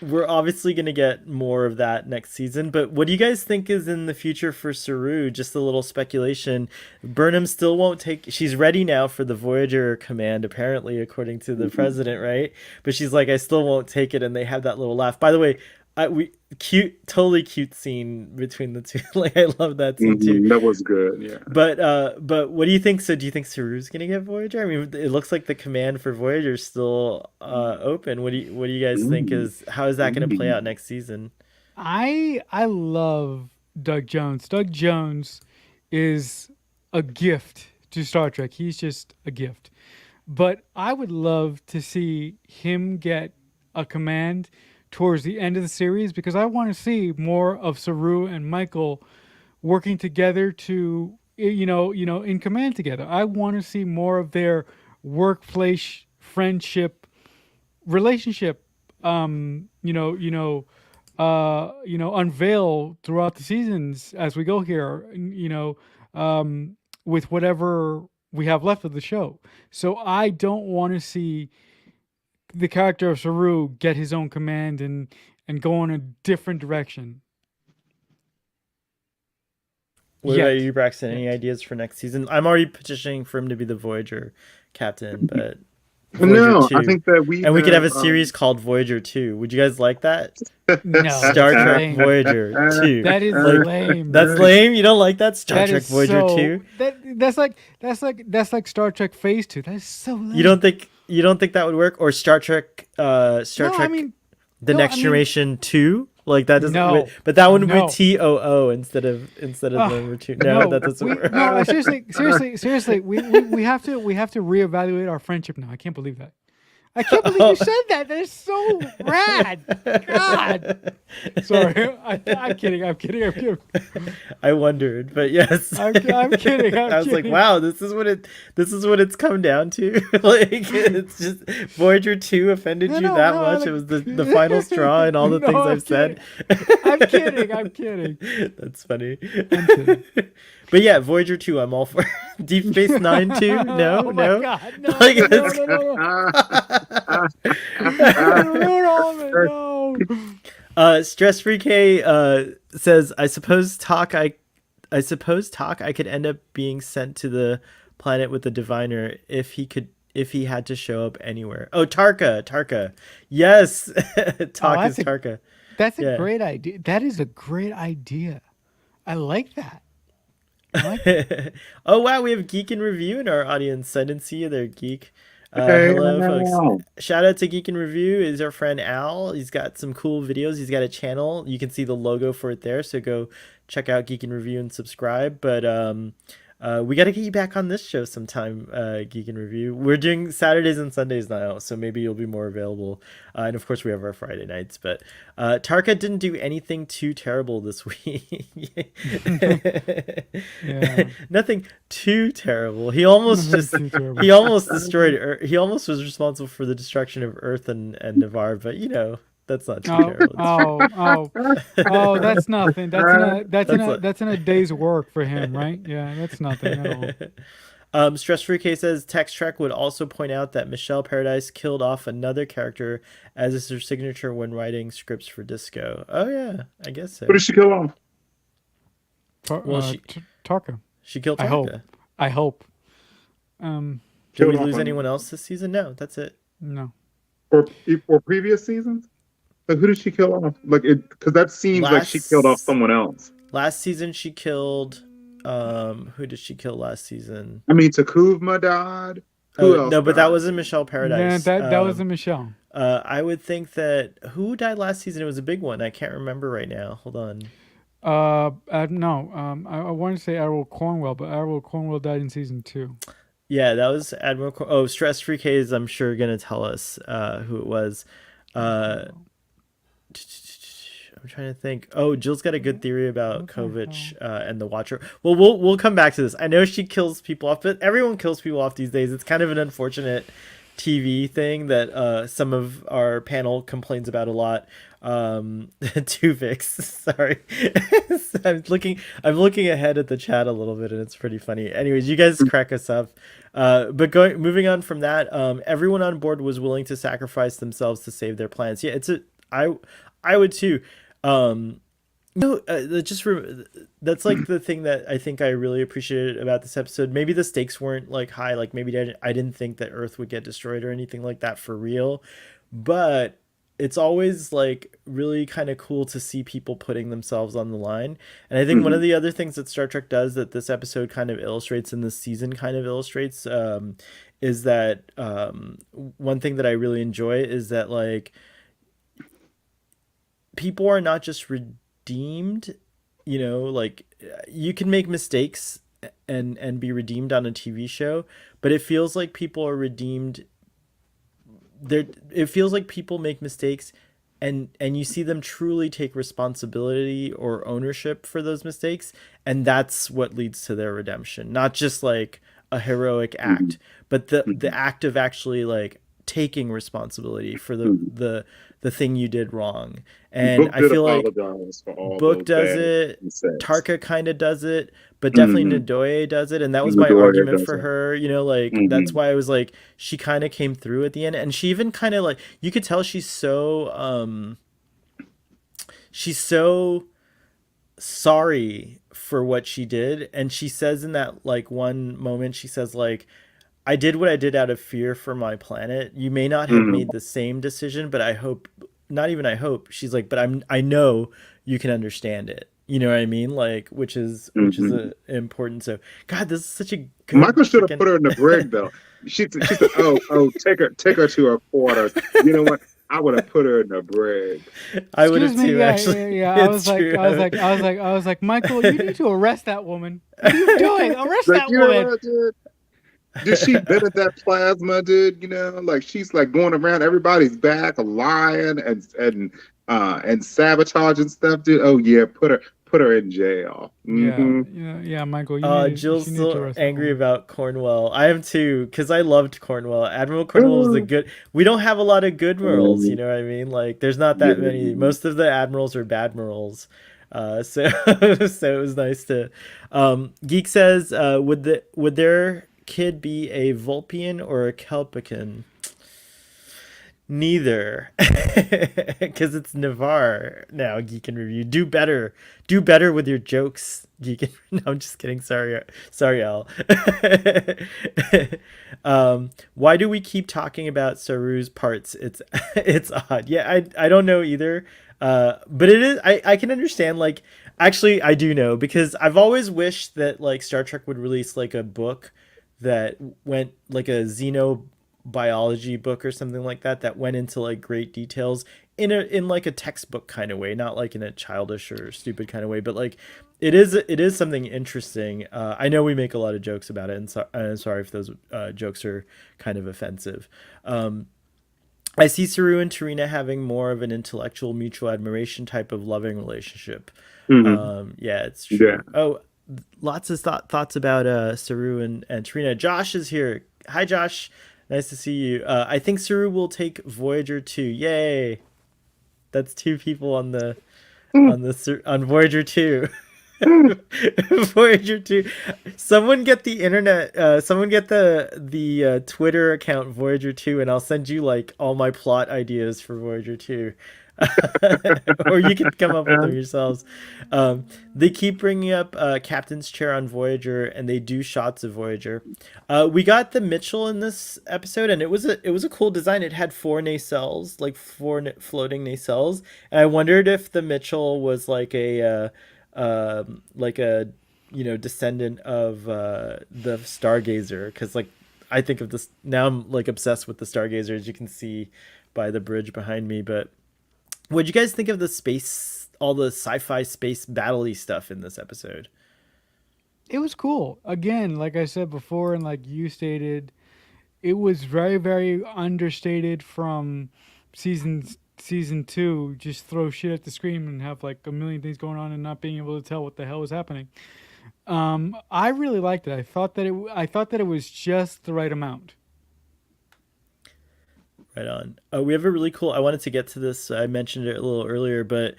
We're obviously going to get more of that next season, but what do you guys think is in the future for Saru? Just a little speculation. Burnham still won't take, she's ready now for the Voyager command, apparently, according to the president, right? But she's like, I still won't take it, and they have that little laugh. By the way, totally cute scene between the two. Like I love that scene too. That was good, yeah. But what do you think? So do you think Saru's gonna get Voyager? I mean, it looks like the command for Voyager is still open. What do you guys think how is that gonna play out next season? I love Doug Jones. Doug Jones is a gift to Star Trek. He's just a gift. But I would love to see him get a command towards the end of the series, because I want to see more of Saru and Michael working together to, in command together. I want to see more of their workplace friendship relationship, unveil throughout the seasons as we go here, with whatever we have left of the show. So I don't want to see the character of Saru get his own command and go in a different direction. What about you, Braxton? Any ideas for next season? I'm already petitioning for him to be the Voyager captain, but Voyager 2. I think that we could have a series called Voyager 2. Would you guys like that? No, Star Trek lame. Voyager 2. That is lame. That's lame. You don't like that? Star Trek Voyager 2? That's like Star Trek Phase 2. That is so lame. You don't think that would work? Or Star Trek Next Generation 2? Like that doesn't. No, but that would be TOO instead of number 2. No, that doesn't work. No, seriously, we have to reevaluate our friendship now. I can't believe that. I can't believe you said that. That is so rad. God. Sorry, I'm kidding. I'm kidding. I wondered, but yes, I'm kidding. I was like, wow, this is what it's come down to. Like, it's just Voyager 2 offended you that much. It was the final straw and all the things I've said. I'm kidding. That's funny. I'm kidding. But yeah, Voyager 2, I'm all for. Deep Space Nine too. No, Oh no. my God, no, Like, Ruin all of it, no. Stress Free K says, I suppose Talk I could end up being sent to the planet with the diviner if he had to show up anywhere. Oh, Tarka. Yes. Talk is Tarka. That's a great idea. That is a great idea. I like that. Oh wow, we have Geek in Review in our audience. I didn't see you there, Geek. Hello, folks. Shout out to Geek in Review. Is our friend Al. He's got some cool videos. He's got a channel. You can see the logo for it there. So go check out Geek in Review and subscribe. But we got to get you back on this show sometime, Geek in Review. We're doing Saturdays and Sundays now, so maybe you'll be more available. And of course, we have our Friday nights. But Tarka didn't do anything too terrible this week. Yeah. Nothing too terrible. He almost he almost destroyed Earth. He almost was responsible for the destruction of Earth and Navarre. But that's not too terrible. Oh, that's nothing. That's in a day's work for him, right? Yeah, that's nothing at all. Stress Free K says Text Trek would also point out that Michelle Paradise killed off another character as is her signature when writing scripts for Disco. Oh yeah, I guess so. Who did she kill off? Tarka. She killed Tarka. I hope. Did we lose anyone else this season? No, that's it. No. Or previous seasons? Like, who did she kill off? Like, because that seems like she killed off someone else. Last season, she killed. Who did she kill last season? I mean, Takuvma died. Who else? No, but that wasn't Michelle Paradise. Yeah, that wasn't Michelle. I would think that who died last season? It was a big one. I can't remember right now. Hold on. No. I wanted to say Admiral Cornwell, but Admiral Cornwell died in season 2. Yeah, that was Admiral. Stress Free K is, I'm sure, gonna tell us who it was. I'm trying to think. Oh, Jill's got a good theory about Kovich and the Watcher. Well, we'll come back to this. I know she kills people off, but everyone kills people off these days. It's kind of an unfortunate TV thing that some of our panel complains about a lot. Tuvix, sorry. I'm looking ahead at the chat a little bit, and it's pretty funny. Anyways, you guys crack us up. But moving on from that, everyone on board was willing to sacrifice themselves to save their plans. Yeah, I would too. That's like the thing that I think I really appreciated about this episode. Maybe the stakes weren't like high, like maybe I didn't think that Earth would get destroyed or anything like that for real, but it's always like really kind of cool to see people putting themselves on the line. And I think one of the other things that Star Trek does that this episode kind of illustrates and this season kind of illustrates is that one thing that I really enjoy is that like people are not just redeemed, like you can make mistakes and be redeemed on a TV show, but it feels like people are redeemed. It feels like people make mistakes and you see them truly take responsibility or ownership for those mistakes. And that's what leads to their redemption, not just like a heroic act, but the act of actually like taking responsibility for the thing you did wrong. And I feel like Book does it, Tarka kind of does it, but definitely Ndoye does it, and that was my argument for her, that's why I was like, she kind of came through at the end, and she even kind of like, you could tell she's so sorry for what she did, and she says in that like one moment, she says like, I did what I did out of fear for my planet. You may not have made the same decision, but I hope, not even I hope, she's like, but I know you can understand it. You know what I mean? Like, which is important. So, God, this is such a good. Michael should have put her in the brig though. She said, "Oh, take her to her quarters." You know what? I would have put her in the brig. I would have too. Actually, yeah. I was like, Michael, you need to arrest that woman. What are you doing? Arrest that woman. Did she bit at that plasma, dude? You know, like she's like going around everybody's back, lying and sabotaging stuff, dude. Oh yeah, put her in jail. Yeah, Mm-hmm. yeah, Michael, Jill's you need to so arrest that angry woman. about Cornwell. I am too, because I loved Cornwell. Admiral Cornwell was a good. We don't have a lot of good admirals, you know what I mean? Like, there's not that many. Yeah. Most of the admirals are bad admirals. So so it was nice to. Geek says, would their kid be a Vulpian or a Kelpican? Neither, because it's Navarre now. Geek and Review. Do better with your jokes, Geek and. No, I'm just kidding. Sorry, Al. Why do we keep talking about Saru's parts? It's odd. Yeah, I don't know either. But it is. I can understand. Like, actually, I do know because I've always wished that like Star Trek would release like a book that went like a xenobiology book or something like that that went into like great details in like a textbook kind of way, not like in a childish or stupid kind of way, but like it is something interesting. I know we make a lot of jokes about it, and I'm sorry if those jokes are kind of offensive. I see Saru and Tarina having more of an intellectual mutual admiration type of loving relationship. Hmm. Yeah, it's Yeah. true. Oh, lots of thoughts about Saru and Trina. Josh is here. Hi, Josh. Nice to see you. I think Saru will take Voyager 2. Yay! That's two people on Voyager 2. Voyager 2. Someone get the internet. Someone get the Twitter account Voyager 2, and I'll send you like all my plot ideas for Voyager 2. Or you can come up with them yourselves. They keep bringing up Captain's chair on Voyager, and they do shots of Voyager. We got the Mitchell in this episode, and it was a cool design. It had four nacelles, like four floating nacelles, and I wondered if the Mitchell was like a descendant of the Stargazer, because like I think of this now. I'm like obsessed with the Stargazer, as you can see by the bridge behind me. But what do you guys think of the space, all the sci-fi space battle-y stuff in this episode? It was cool. Again, like I said before, and like you stated, it was very, very understated from season two. Just throw shit at the screen and have like a million things going on and not being able to tell what the hell was happening. I really liked it. I thought that it was just the right amount. Right on. We have a really cool. I wanted to get to this. I mentioned it a little earlier, but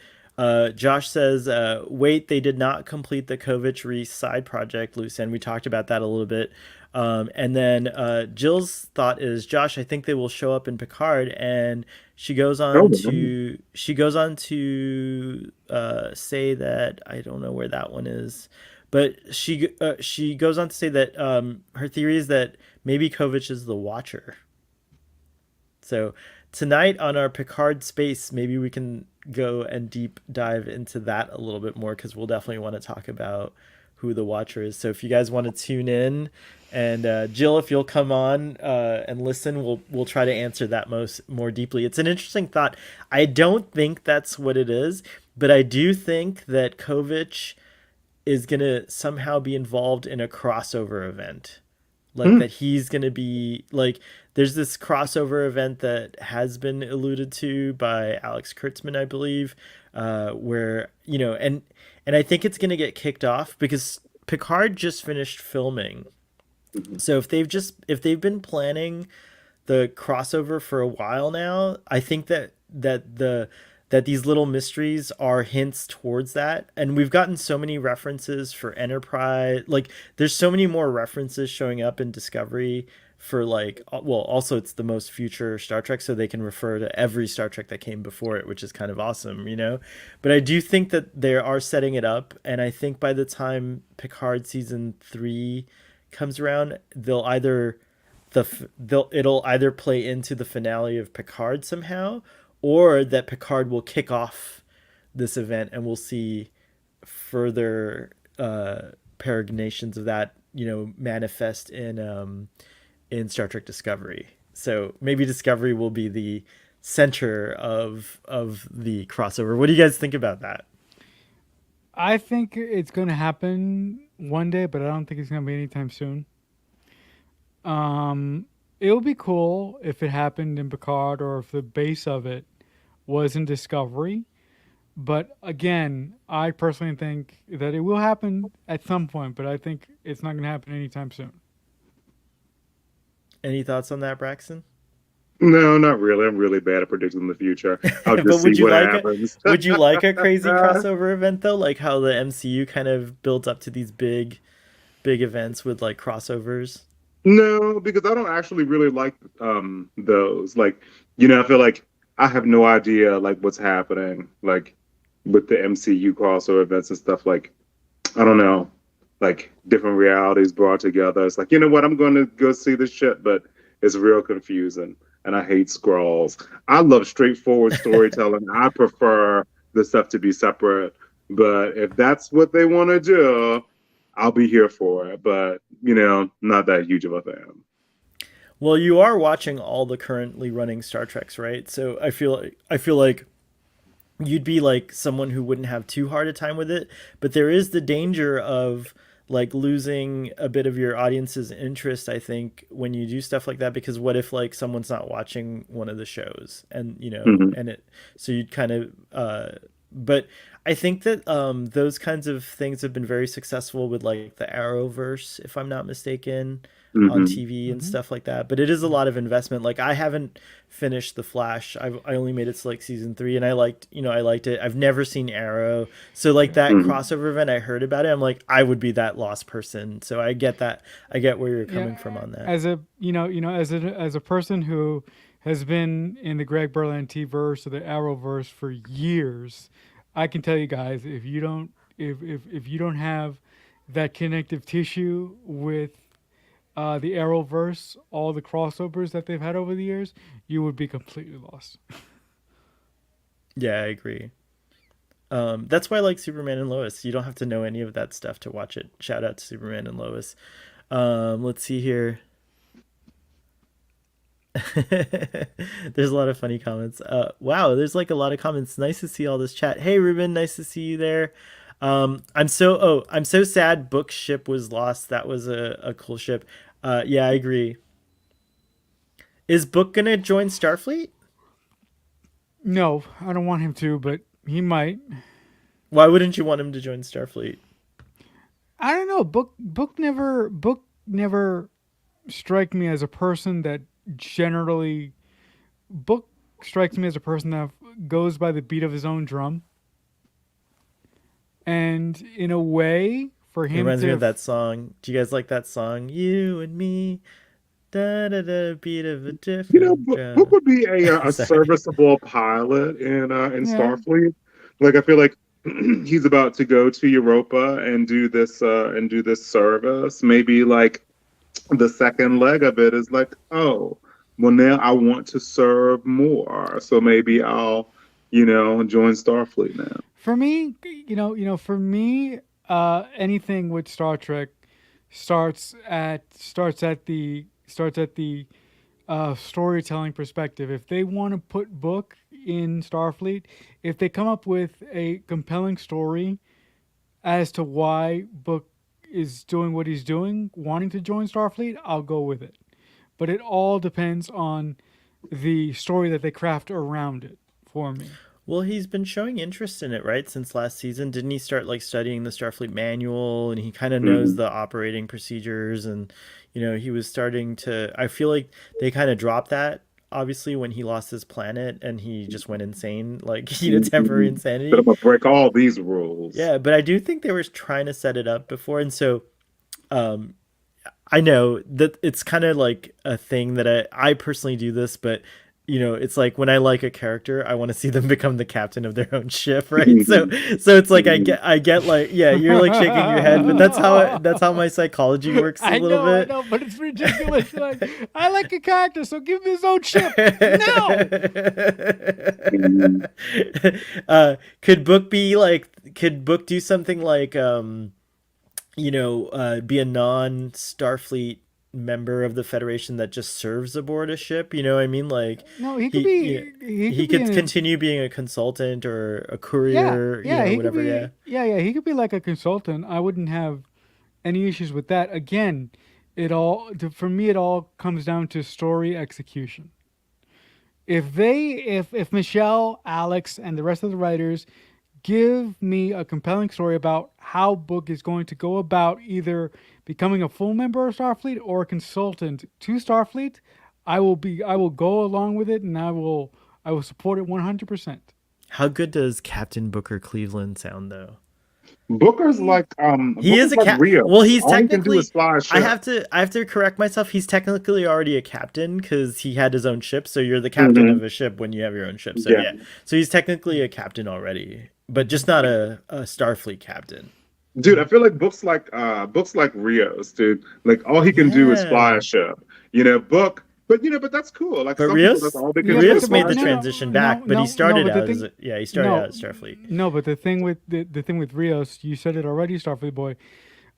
Josh says, "Wait, they did not complete the Kovich Reese side project, loose end." We talked about that a little bit, and then Jill's thought is, "Josh, I think they will show up in Picard," and Oh, no. she goes on to say that I don't know where that one is, but she goes on to say that her theory is that maybe Kovich is the Watcher. So tonight on our Picard space, maybe we can go and deep dive into that a little bit more because we'll definitely want to talk about who the Watcher is. So if you guys want to tune in, and Jill, if you'll come on and listen, we'll try to answer that more deeply. It's an interesting thought. I don't think that's what it is, but I do think that Kovich is gonna somehow be involved in a crossover event, like Hmm. that he's going to be like there's this crossover event that has been alluded to by Alex Kurtzman, I believe, where and I think it's going to get kicked off because Picard just finished filming. So if they've been planning the crossover for a while now, I think that these little mysteries are hints towards that. And we've gotten so many references for Enterprise. Like there's so many more references showing up in Discovery for like well, also it's the most future Star Trek, so they can refer to every Star Trek that came before it, which is kind of awesome. But I do think that they are setting it up, and I think by the time Picard season 3 comes around, it'll either play into the finale of Picard somehow, or that Picard will kick off this event, and we'll see further peregrinations of that, manifest in Star Trek Discovery. So maybe Discovery will be the center of the crossover. What do you guys think about that? I think it's going to happen one day, but I don't think it's going to be anytime soon. It would be cool if it happened in Picard or if the base of it was in Discovery. But again, I personally think that it will happen at some point, but I think it's not going to happen anytime soon. Any thoughts on that, Braxton? No, not really. I'm really bad at predicting the future. I'll But just see what happens. would you like a crazy crossover event though? Like how the MCU kind of builds up to these big events with like crossovers? No, because I don't actually really like those. Like, I feel like I have no idea like what's happening like with the MCU crossover events and stuff like I don't know, like different realities brought together. It's like, you know what, I'm going to go see this shit, but it's real confusing. And I hate scrolls. I love straightforward storytelling. I prefer the stuff to be separate. But if that's what they want to do, I'll be here for it. But, not that huge of a fan. Well, you are watching all the currently running Star Treks, right? So I feel like you'd be like someone who wouldn't have too hard a time with it, but there is the danger of like losing a bit of your audience's interest, I think, when you do stuff like that, because what if like someone's not watching one of the shows and Hmm. and it so you'd kind of but I think that those kinds of things have been very successful with like the Arrowverse, if I'm not mistaken, on Hmm. TV and Hmm. stuff like that. But it is a lot of investment. Like I haven't finished The Flash. I only made it to like season 3, and I liked it. I've never seen Arrow, so like that Hmm. crossover event, I heard about it. I'm like, I would be that lost person. So I get that. I get where you're coming Yeah, from on that. as a as a person who has been in the Greg Berlanti verse or the Arrowverse for years, I can tell you guys if you don't have that connective tissue with the Arrowverse, all the crossovers that they've had over the years, you would be completely lost. Yeah, I agree. That's why I like Superman and Lois. You don't have to know any of that stuff to watch it. Shout out to Superman and Lois. Let's see here. There's a lot of funny comments. Wow, there's like a lot of comments. Nice to see all this chat. Hey, Ruben, nice to see you there. I'm so sad. Book ship was lost. That was a cool ship. Yeah, I agree. Is Book gonna join Starfleet? No, I don't want him to, but he might. Why wouldn't you want him to join Starfleet? I don't know. Book never strike me as a person that generally Book strikes me as a person that goes by the beat of his own drum, and in a way, for It him reminds me to of that song. Do you guys like that song? You and me, da da da, beat of a different Book drum. would be a Sorry. serviceable pilot in yeah Starfleet. Like I feel like he's about to go to Europa and do this service. Maybe like the second leg of it is like, oh, well now I want to serve more, so maybe I'll, join Starfleet now. for me, for me, anything with Star Trek starts at the storytelling perspective. If they want to put Book in Starfleet, if they come up with a compelling story as to why Book is doing what he's doing, wanting to join Starfleet, I'll go with it. But it all depends on the story that they craft around it for me. Well, he's been showing interest in it, right? Since last season. Didn't he start like studying the Starfleet manual, and he kind of knows Hmm. the operating procedures, and he was starting to I feel like they kind of dropped that obviously when he lost his planet and he just went insane, like temporary Hmm. But I'm insanity. gonna break all these rules. Yeah, but I do think they were trying to set it up before, and so um I know that it's kind of like a thing that I personally do this, but it's like when I like a character, I want to see them become the captain of their own ship, right? So Hmm. so it's like Hmm. I get like, yeah, you're like shaking your head, but that's how my psychology works a little I bit. know, but it's ridiculous. Like, I like a character, so give me his own ship. No! Hmm. Could Book do something like be a non Starfleet member of the Federation that just serves aboard a ship. You know what I mean? Like No, he he could be could in continue being a consultant or a yeah, courier. yeah, he could Whatever. Yeah. be yeah, yeah, he could be like a consultant. I wouldn't have any issues with that. Again, for me it all comes down to story execution. If Michelle, Alex, and the rest of the writers give me a compelling story about how Book is going to go about either becoming a full member of Starfleet or a consultant to Starfleet, I will go along with it, and I will support it 100%. How good does Captain Booker Cleveland sound though? Booker's like He is Booker's a like cap. Rio. Well, he's All he can do technically. is fly a ship. I have to correct myself. He's technically already a captain because he had his own ship. So you're the captain of a ship when you have your own ship. So yeah. So he's technically a captain already, but just not a Starfleet captain. Dude, I feel like books like Rios, dude. Like all he can do is fly a ship. But that's cool. Like but some Rios, people, that's all they can Rios do. made the transition back, but he started out as he started out as Starfleet. No, but the thing with Rios, you said it already, Starfleet boy.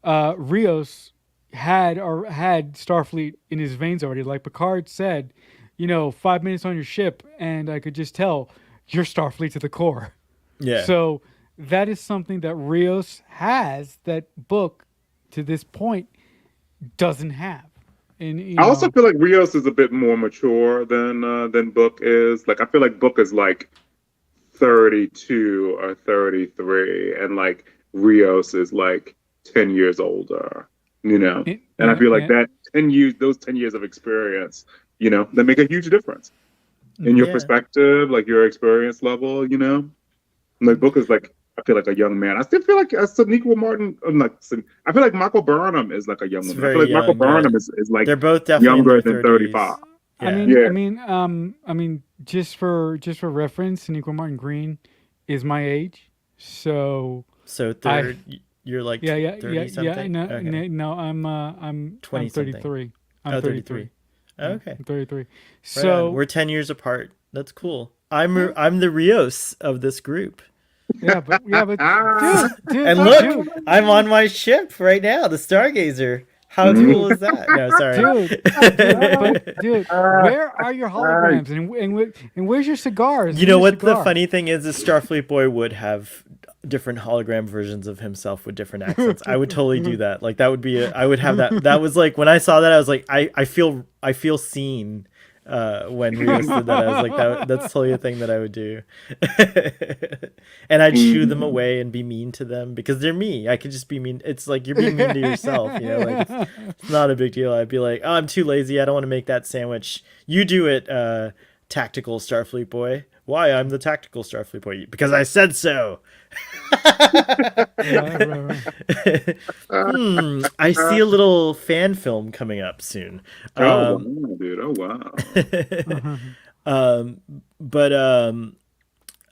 Rios had Starfleet in his veins already. Like Picard said, 5 minutes on your ship, and I could just tell you're Starfleet to the core. Yeah. So that is something that Rios has that Book, to this point, doesn't have. And I also feel like Rios is a bit more mature than Book is. Like I feel like Book is like 32 or 33, and like Rios is like 10 years older. And I feel like that 10 years of experience, they make a huge difference in your perspective, like your experience level. Like Book is like, I feel like a young man. I still feel like Sonequa Martin. I feel like Michael Burnham is like a young woman. I feel like Michael Burnham is like they're both definitely younger than 35. Yeah. I mean, just for reference, Sonequa Martin Green is my age, so third, you're like 30 something. No, I'm 20 I'm 33. I'm 33. Okay, I'm 33. Right So on. We're 10 years apart. That's cool. I'm the Rios of this group. Yeah, but dude, and look, I'm on my ship right now, the Stargazer. How cool is that? No, sorry, dude. Where are your holograms and where's your cigars? You know what? The funny thing is Starfleet Boy would have different hologram versions of himself with different accents. I would totally do that. Like that would be I would have that. That was like when I saw that, I was like, I feel seen. When Rios did that, I was like, that's totally a thing that I would do. And I'd shoo them away and be mean to them because they're me. I could just be mean. It's like you're being mean to yourself, like it's not a big deal. I'd be like, oh, I'm too lazy. I don't want to make that sandwich. You do it, tactical Starfleet boy. Why? I'm the tactical Starfleet boy. Because I said so. I see a little fan film coming up soon. Wow, dude! Oh wow! But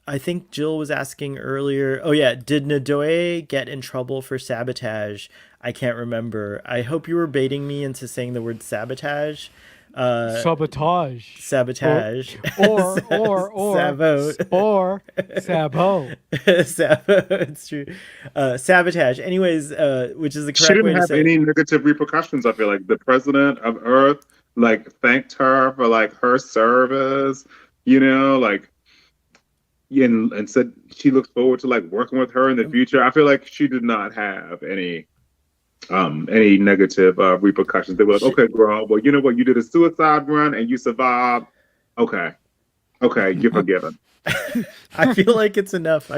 I think Jill was asking earlier. Oh yeah, did Ndoye get in trouble for sabotage? I can't remember. I hope you were baiting me into saying the word sabotage. Sabotage or Sabo. Sabo, it's true. Sabotage, anyways, which is the correct she didn't way to have say any negative repercussions. I feel like the president of Earth like thanked her for like her service, like and said she looks forward to like working with her in the future. I feel like she did not have any negative repercussions. They were like, okay, girl, well, you know what? You did a suicide run and you survived. Okay, you're forgiven. I feel like it's enough.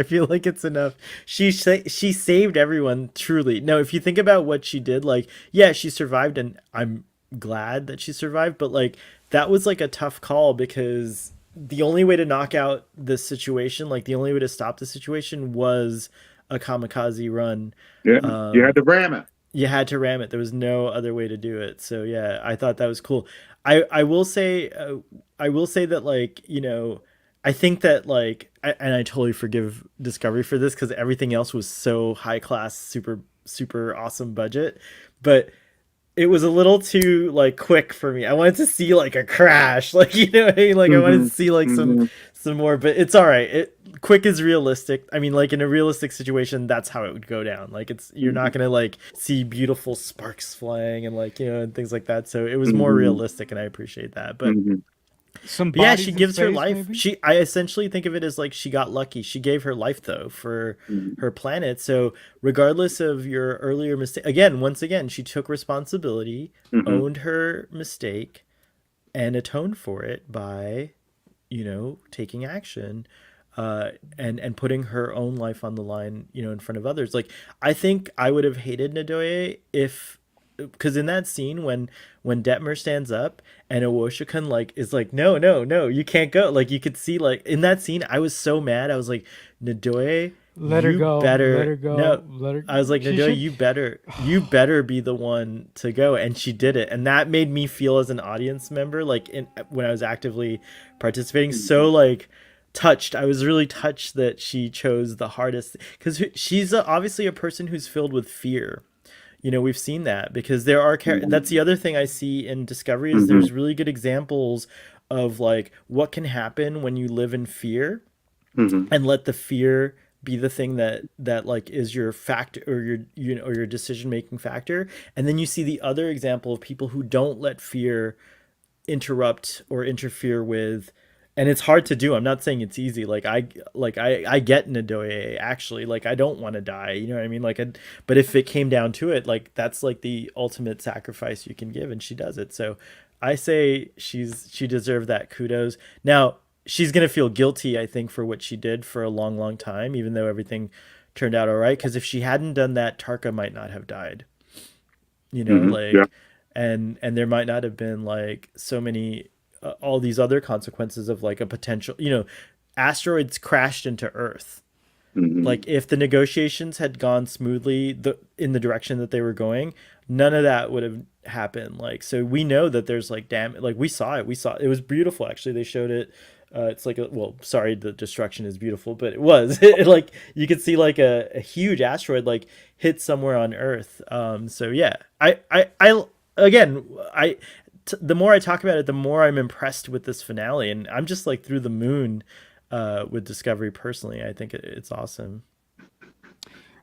She saved everyone, truly. No, if you think about what she did, like, yeah, she survived, and I'm glad that she survived, but like that was like a tough call because the only way to knock out this situation, like the only way to stop the situation was a kamikaze run. Yeah, you had to ram it. You had to ram it. There was no other way to do it. So yeah, I thought that was cool. I will say that, like, I think that, like, and I totally forgive Discovery for this because everything else was so high class, super, super awesome budget, but it was a little too like quick for me. I wanted to see like a crash, like, what I mean? Like I wanted to see like some more, but it's all right. Quick is realistic. I mean, like in a realistic situation, that's how it would go down. Like you're not gonna like see beautiful sparks flying and like and things like that. So it was more realistic, and I appreciate that. But Some But yeah, bodies she in gives her space, life. maybe. I essentially think of it as like she got lucky. She gave her life though for her planet. So regardless of your earlier mistake, again, once again, she took responsibility, Mm-hmm. owned her mistake, and atoned for it by, taking action, and putting her own life on the line, in front of others. Like I think I would have hated Nadoye if, because in that scene when Detmer stands up and Owoshikun like is like, no, no, no, you can't go. Like you could see, like in that scene, I was so mad. I was like, Nadoye, Let her you go. Let better her go. no. Let her. I was like, She Nadoye, should. you better be the one to go, and she did it, and that made me feel as an audience member, like when I was actively participating, so like touched. I was really touched that she chose the hardest, because she's obviously a person who's filled with fear. We've seen that because there are that's the other thing I see in Discovery is Mm-hmm. there's really good examples of like what can happen when you live in fear Mm-hmm. and let the fear be the thing that like is your factor, or your decision making factor. And then you see the other example of people who don't let fear interrupt or interfere with, and it's hard to do. I'm not saying it's easy. I get Nadoye, actually. Like I don't want to die, you know what I mean? But if it came down to it, like that's like the ultimate sacrifice you can give, and she does it. So I say she deserved that kudos. Now she's gonna feel guilty, I think, for what she did for a long, long time, even though everything turned out all right. Because if she hadn't done that, Tarka might not have died. Mm-hmm. Yeah. Like, and there might not have been like so many, all these other consequences of like a potential, asteroids crashed into Earth. Mm-hmm. Like if the negotiations had gone smoothly in the direction that they were going, none of that would have happened. Like, so we know that there's like damn, like we saw it was beautiful, actually. They showed it. It's like sorry, the destruction is beautiful, but it was like you could see like a huge asteroid like hit somewhere on Earth. So yeah, again, the more I talk about it, the more I'm impressed with this finale, and I'm just like through the moon with Discovery personally. I think it's awesome.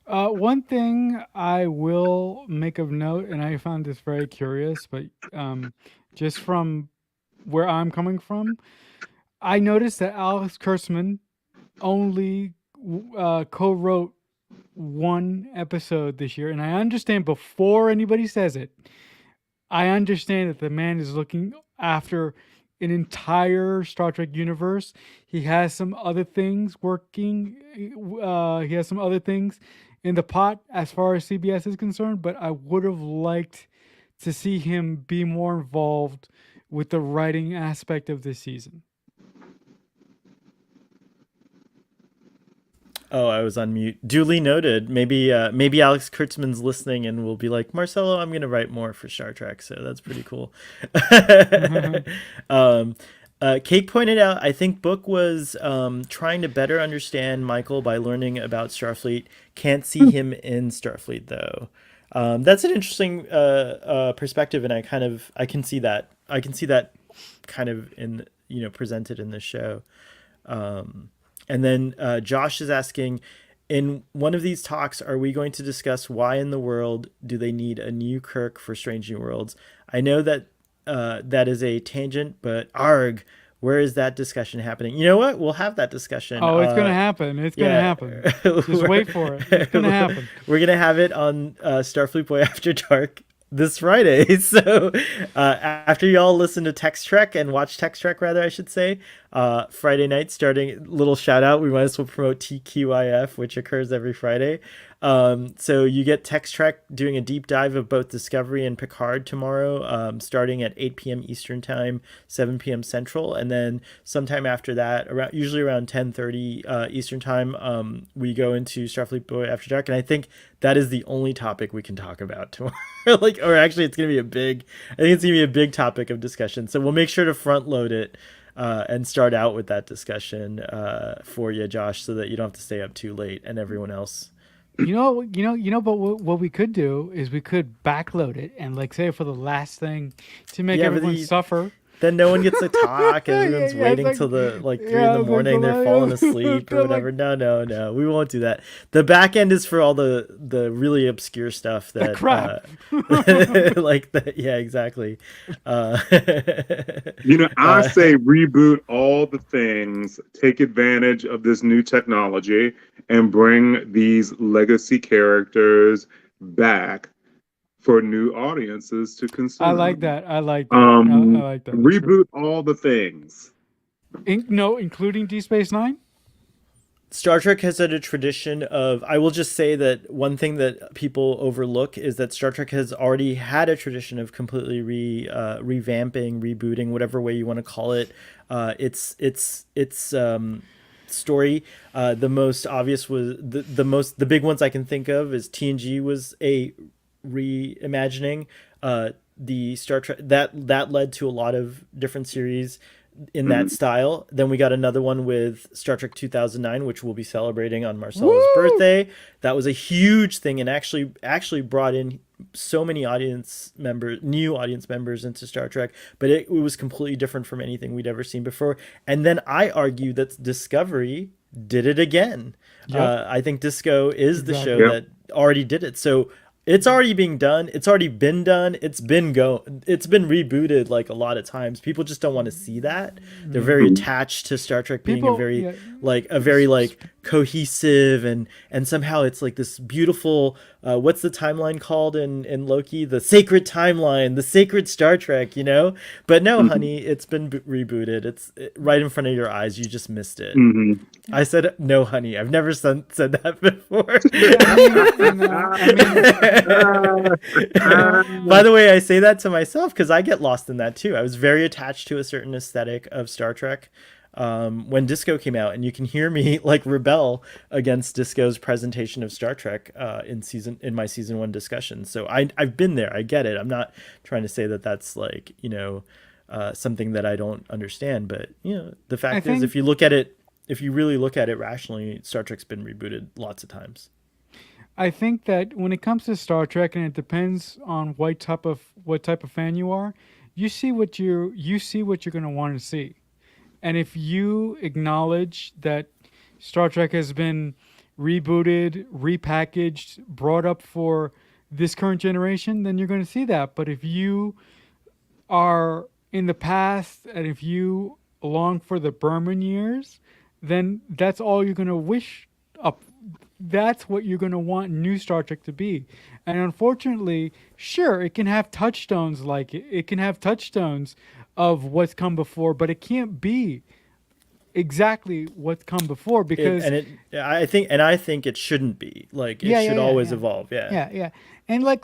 One thing I will make of note, and I found this very curious, but just from where I'm coming from, I noticed that Alex Kurtzman only co-wrote one episode this year, and I understand before anybody says it, I understand that the man is looking after an entire Star Trek universe. He has some other things working. He has some other things in the pot as far as CBS is concerned, but I would have liked to see him be more involved with the writing aspect of this season. Oh, I was on mute. Duly noted. Maybe Alex Kurtzman's listening and will be like, Marcelo, I'm gonna write more for Star Trek. So that's pretty cool. um, Kate pointed out, I think Book was trying to better understand Michael by learning about Starfleet. Can't see him in Starfleet though. That's an interesting perspective, and I can see that. I can see that kind of in presented in the show. And then Josh is asking, in one of these talks, are we going to discuss why in the world do they need a new Kirk for Strange New Worlds? I know that that is a tangent, but arg, where is that discussion happening? You know what? We'll have that discussion. Oh, it's gonna happen. It's gonna Yeah, happen. Just wait for it. It's gonna happen. we're gonna have it on Starfleet Boy After Dark this Friday. So after y'all listen to Text Trek and watch Text Trek, rather, I should say, Friday night, starting, little shout out, we might as well promote TQIF, which occurs every Friday. So you get Text Trek doing a deep dive of both Discovery and Picard tomorrow, starting at 8 p.m. Eastern Time, 7 p.m. Central, and then sometime after that, usually around 10:30 Eastern Time, we go into Starfleet Boy After Dark, and I think that is the only topic we can talk about tomorrow. Or actually, it's gonna be I think it's gonna be a big topic of discussion. So we'll make sure to front load it. And start out with that discussion for you, Josh, so that you don't have to stay up too late, and everyone else. But what we could do is we could backload it and like say for the last thing to make everyone suffer. then no one gets to talk. Everyone's Yeah, waiting it's till like, the like 3 yeah, in the it's like morning. They're falling asleep or they're like whatever. No, no, no. We won't do that. The back end is for all the really obscure stuff the that crap. like that. Yeah, exactly. Uh, I say reboot all the things, take advantage of this new technology, and bring these legacy characters back for new audiences to I like consume. that. I like that. I like that. That's great. Reboot all the things. No, including Deep Space Nine. Star Trek has had a tradition of, I will just say that one thing that people overlook is that Star Trek has already had a tradition of completely revamping, rebooting, whatever way you want to call it. It's story. The most obvious was the big ones I can think of is TNG was a reimagining. The Star Trek that led to a lot of different series in that style. Then we got another one with Star Trek 2009, which we'll be celebrating on Marcella's birthday. That was a huge thing and actually brought in so many new audience members into Star Trek, but it was completely different from anything we'd ever seen before. And then I argue that Discovery did it again. Yep. I think Disco is the show Yep. that already did it. So it's already being done. It's already been done. It's been rebooted like a lot of times. People just don't want to see that. They're very attached to Star Trek being People- a very yeah. cohesive and somehow it's like this beautiful what's the timeline called in Loki? The sacred timeline, the sacred Star Trek, you know? But no, honey, it's been rebooted. It's right in front of your eyes. You just missed it. I said no, honey. I've never said that before. By the way, I say that to myself because I get lost in that too. I was very attached to a certain aesthetic of Star Trek when Disco came out, and you can hear me like rebel against Disco's presentation of Star Trek in my season 1 discussion. So I've been there. I get it. I'm not trying to say that that's like something that I don't understand, but the fact is, if you really look at it rationally, Star Trek's been rebooted lots of times. I think that when it comes to Star Trek, and it depends on what type of fan you are, you see what you're going to want to see. And if you acknowledge that Star Trek has been rebooted, repackaged, brought up for this current generation, then you're going to see that. But if you are in the past and if you long for the Berman years, then that's all you're going to wish up. That's what you're going to want new Star Trek to be. And unfortunately, sure, it can have touchstones like it. It can have touchstones of what's come before, but it can't be exactly what's come before because I think it shouldn't be like it should always evolve. Yeah. And like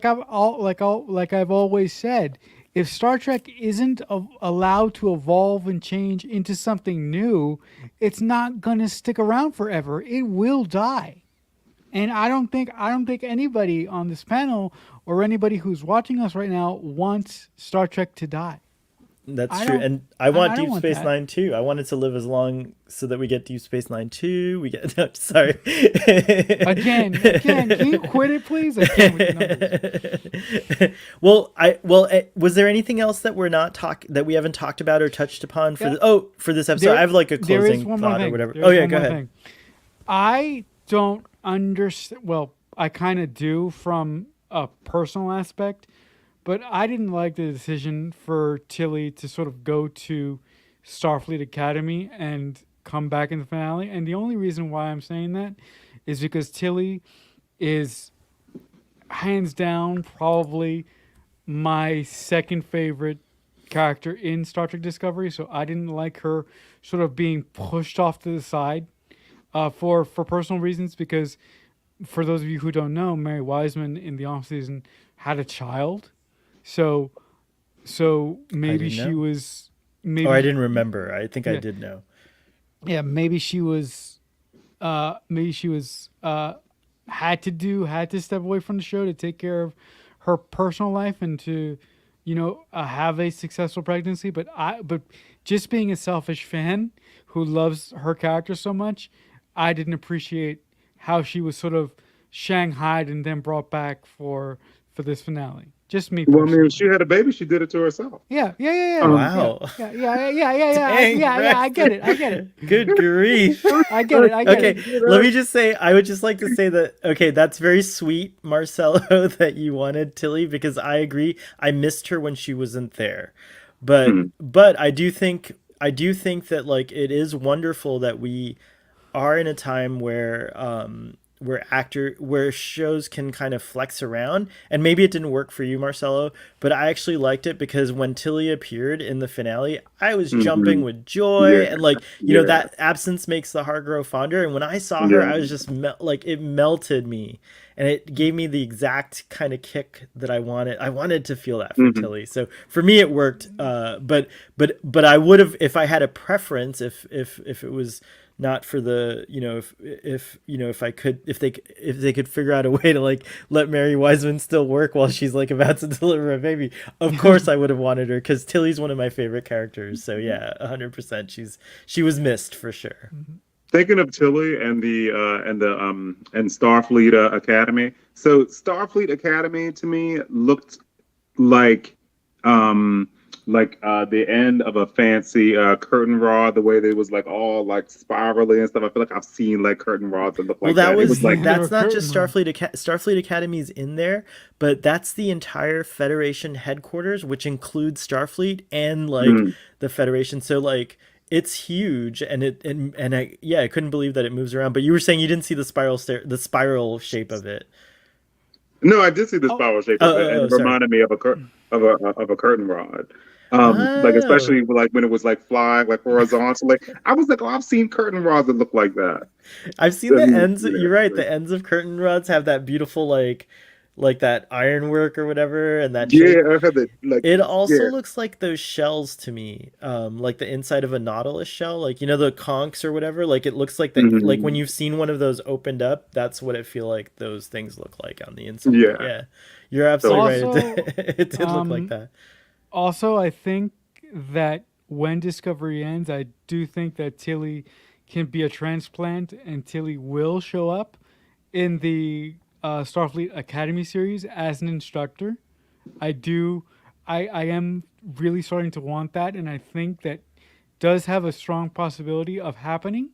I've always said, if Star Trek isn't allowed to evolve and change into something new, it's not going to stick around forever. It will die. And I don't think anybody on this panel or anybody who's watching us right now wants Star Trek to die. That's true. And I want Deep Space Nine too. I want it to live as long so that we get Deep Space Nine 2. We get no, sorry. Again, can you quit it, please? I can't with the numbers. Was there anything else that we haven't talked about or touched upon for this episode? I have like a closing thought or whatever. Go ahead. I don't understand. Well, I kind of do from a personal aspect. But I didn't like the decision for Tilly to sort of go to Starfleet Academy and come back in the finale. And the only reason why I'm saying that is because Tilly is hands down probably my second favorite character in Star Trek Discovery. So I didn't like her sort of being pushed off to the side for personal reasons. Because for those of you who don't know, Mary Wiseman in the off season had a child. So maybe she was maybe. Oh, I didn't remember. I think I did know. Yeah, maybe she was had to step away from the show to take care of her personal life and to have a successful pregnancy. But just being a selfish fan who loves her character so much, I didn't appreciate how she was sort of shanghaied and then brought back for this finale. Just me Well, I mean, if personally. she had a baby, she did it to herself. Oh, Um, wow. Dang, I get it. I get it. Good grief. I get it. I get Okay, it. let me just say, I would just like to say that, okay, that's very sweet, Marcelo, that you wanted Tilly, because I agree. I missed her when she wasn't there. mhm, But I do think that like it is wonderful that we are in a time where shows can kind of flex around, and maybe it didn't work for you, Marcelo, but I actually liked it because when Tilly appeared in the finale, I was jumping mhm. with joy, Yeah, and like, yeah, that absence makes the heart grow fonder, and when I saw her, yeah. I was just like, it melted me, and it gave me the exact kind of kick that I wanted to feel that for Hmm. Tilly. So for me it worked, but I would have, if I had a preference, if it was not for the, if I could, if they could figure out a way to like let Mary Wiseman still work while she's like about to deliver a baby, of course I would have wanted her, because Tilly's one of my favorite characters. So yeah, 100%, she was missed for sure. Thinking of Tilly and Starfleet Academy. So Starfleet Academy to me looked like um the end of a fancy curtain rod, the way they was like all like spirally and stuff. I feel like I've seen like curtain rods that look Well, like that. It was like There were that's not just curtain rods. Starfleet Academy's in there, but that's the entire Federation headquarters, which includes Starfleet and like mm. the Federation. So like it's huge, and I couldn't believe that it moves around. But you were saying you didn't see the spiral shape of it. No, I did see the Oh, spiral shape Oh, of it, oh, and oh, it sorry. reminded me of a curtain rod. Like Oh, especially like when it was like flying like horizontally. I was like, oh, I've seen curtain rods that look like that. I've seen the Then, ends. You're right. The ends of curtain rods have that beautiful like that ironwork or whatever, and that yeah, shape. I had that like It also yeah. looks like those shells to me, like the inside of a nautilus shell, like the conchs or whatever. Like it looks like like when Hmm. you've seen one of those opened up, that's what it feel like those things look like on the inside. Yeah. Yeah, you're absolutely right. So It also, did, it did look like um, that. I think that when Discovery ends, I do think that Tilly can be a transplant, and Tilly will show up in the Starfleet Academy series as an instructor. I do. I am really starting to want that, and I think that does have a strong possibility of happening.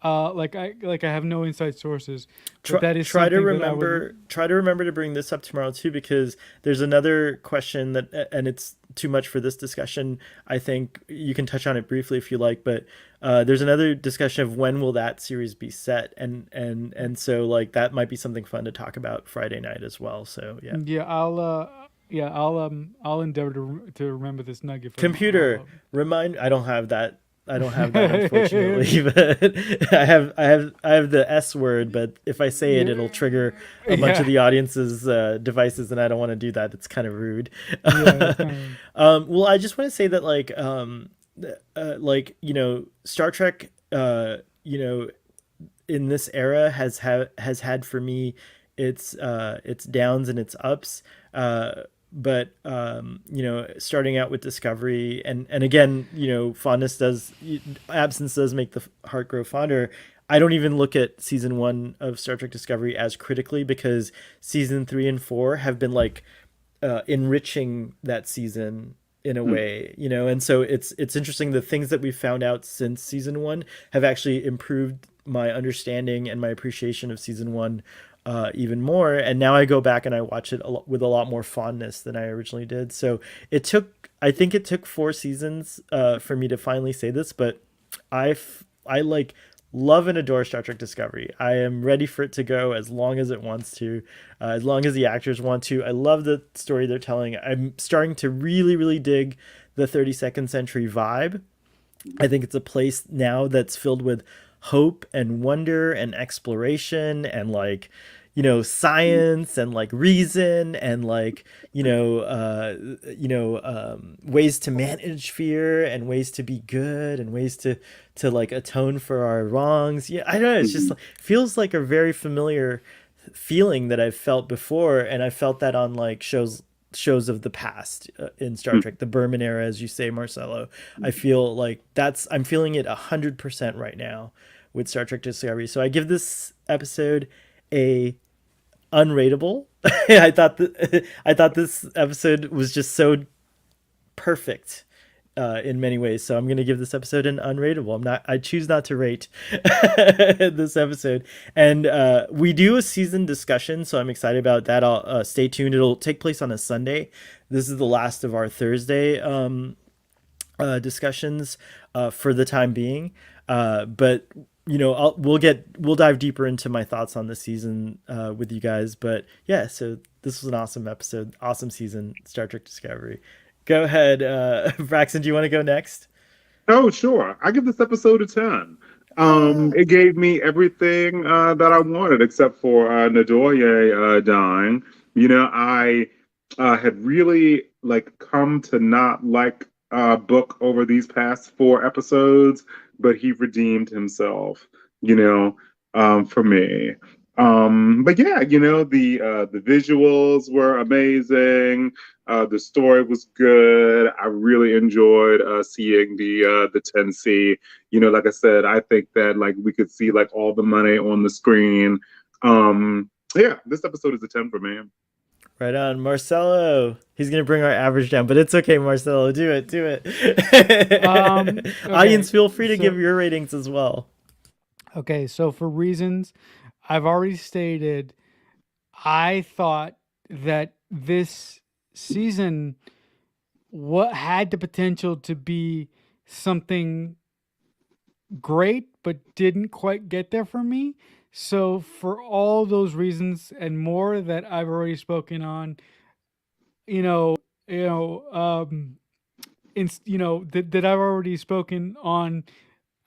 I have no inside sources, but try that is try to something that I would. remember try to remember to bring this up tomorrow too, because there's another question that, and it's too much for this discussion. I think you can touch on it briefly if you like, but there's another discussion of when will that series be set, and so like that might be something fun to talk about Friday night as well. So yeah. Yeah, I'll endeavor to remember this nugget for Computer, tomorrow. remind, I don't have that unfortunately, but I have the S word, but if I say it, Yeah, it'll trigger a bunch of yeah, the audience's devices, and I don't want to do that. It's kind of rude. yeah. That's kind Well, I just want to say that like Star Trek, in this era has had for me its downs and its ups. But starting out with Discovery, and again, fondness does absence does make the heart grow fonder. I don't even look at season 1 of Star Trek Discovery as critically, because season 3 and 4 have been like enriching that season in a way, and so it's interesting, the things that we've found out since season 1 have actually improved my understanding and my appreciation of season 1 even more, and now I go back and I watch it with a lot more fondness than I originally did. So I think it took 4 seasons for me to finally say this, but I like love and adore Star Trek Discovery. I am ready for it to go as long as it wants to, as long as the actors want to. I love the story they're telling. I'm starting to really, really dig the 32nd century vibe. I think it's a place now that's filled with hope and wonder and exploration and like science and like reason and like ways to manage fear and ways to be good and ways to like atone for our wrongs. Yeah, I don't know, it's just Mhm. like, feels like a very familiar feeling that I've felt before, and I felt that on like shows of the past, in Star Trek, the Berman era, as you say, Marcelo. I feel like I'm feeling it 100% right now with Star Trek Discovery. So I give this episode a unrateable. I thought this episode was just so perfect in many ways. So I'm going to give this episode an unrateable. I choose not to rate this episode. And we do a season discussion, so I'm excited about that. I'll stay tuned. It'll take place on a Sunday. This is the last of our Thursday discussions for the time being. But you know, we'll dive deeper into my thoughts on the season with you guys. But yeah, so this was an awesome episode, awesome season, Star Trek Discovery. Go ahead, Braxton. Do you want to go next? Oh, sure. I give this episode a 10. It gave me everything that I wanted, except for Ndoye dying. You know, I had really come to not like Book over these past 4 episodes, but he redeemed himself. You know, for me. But yeah, you know, the visuals were amazing. The story was good. I really enjoyed seeing the 10C. You know, like I said, I think that we could see all the money on the screen. Yeah, this episode is a 10 for me. Right on, Marcelo. He's gonna bring our average down, but it's okay, Marcelo. Do it. Okay. Audience, feel free to give your ratings as well. Okay, so for reasons I've already stated, I thought that this season what had the potential to be something great, but didn't quite get there for me. So for all those reasons and more that I've already spoken on, that I've already spoken on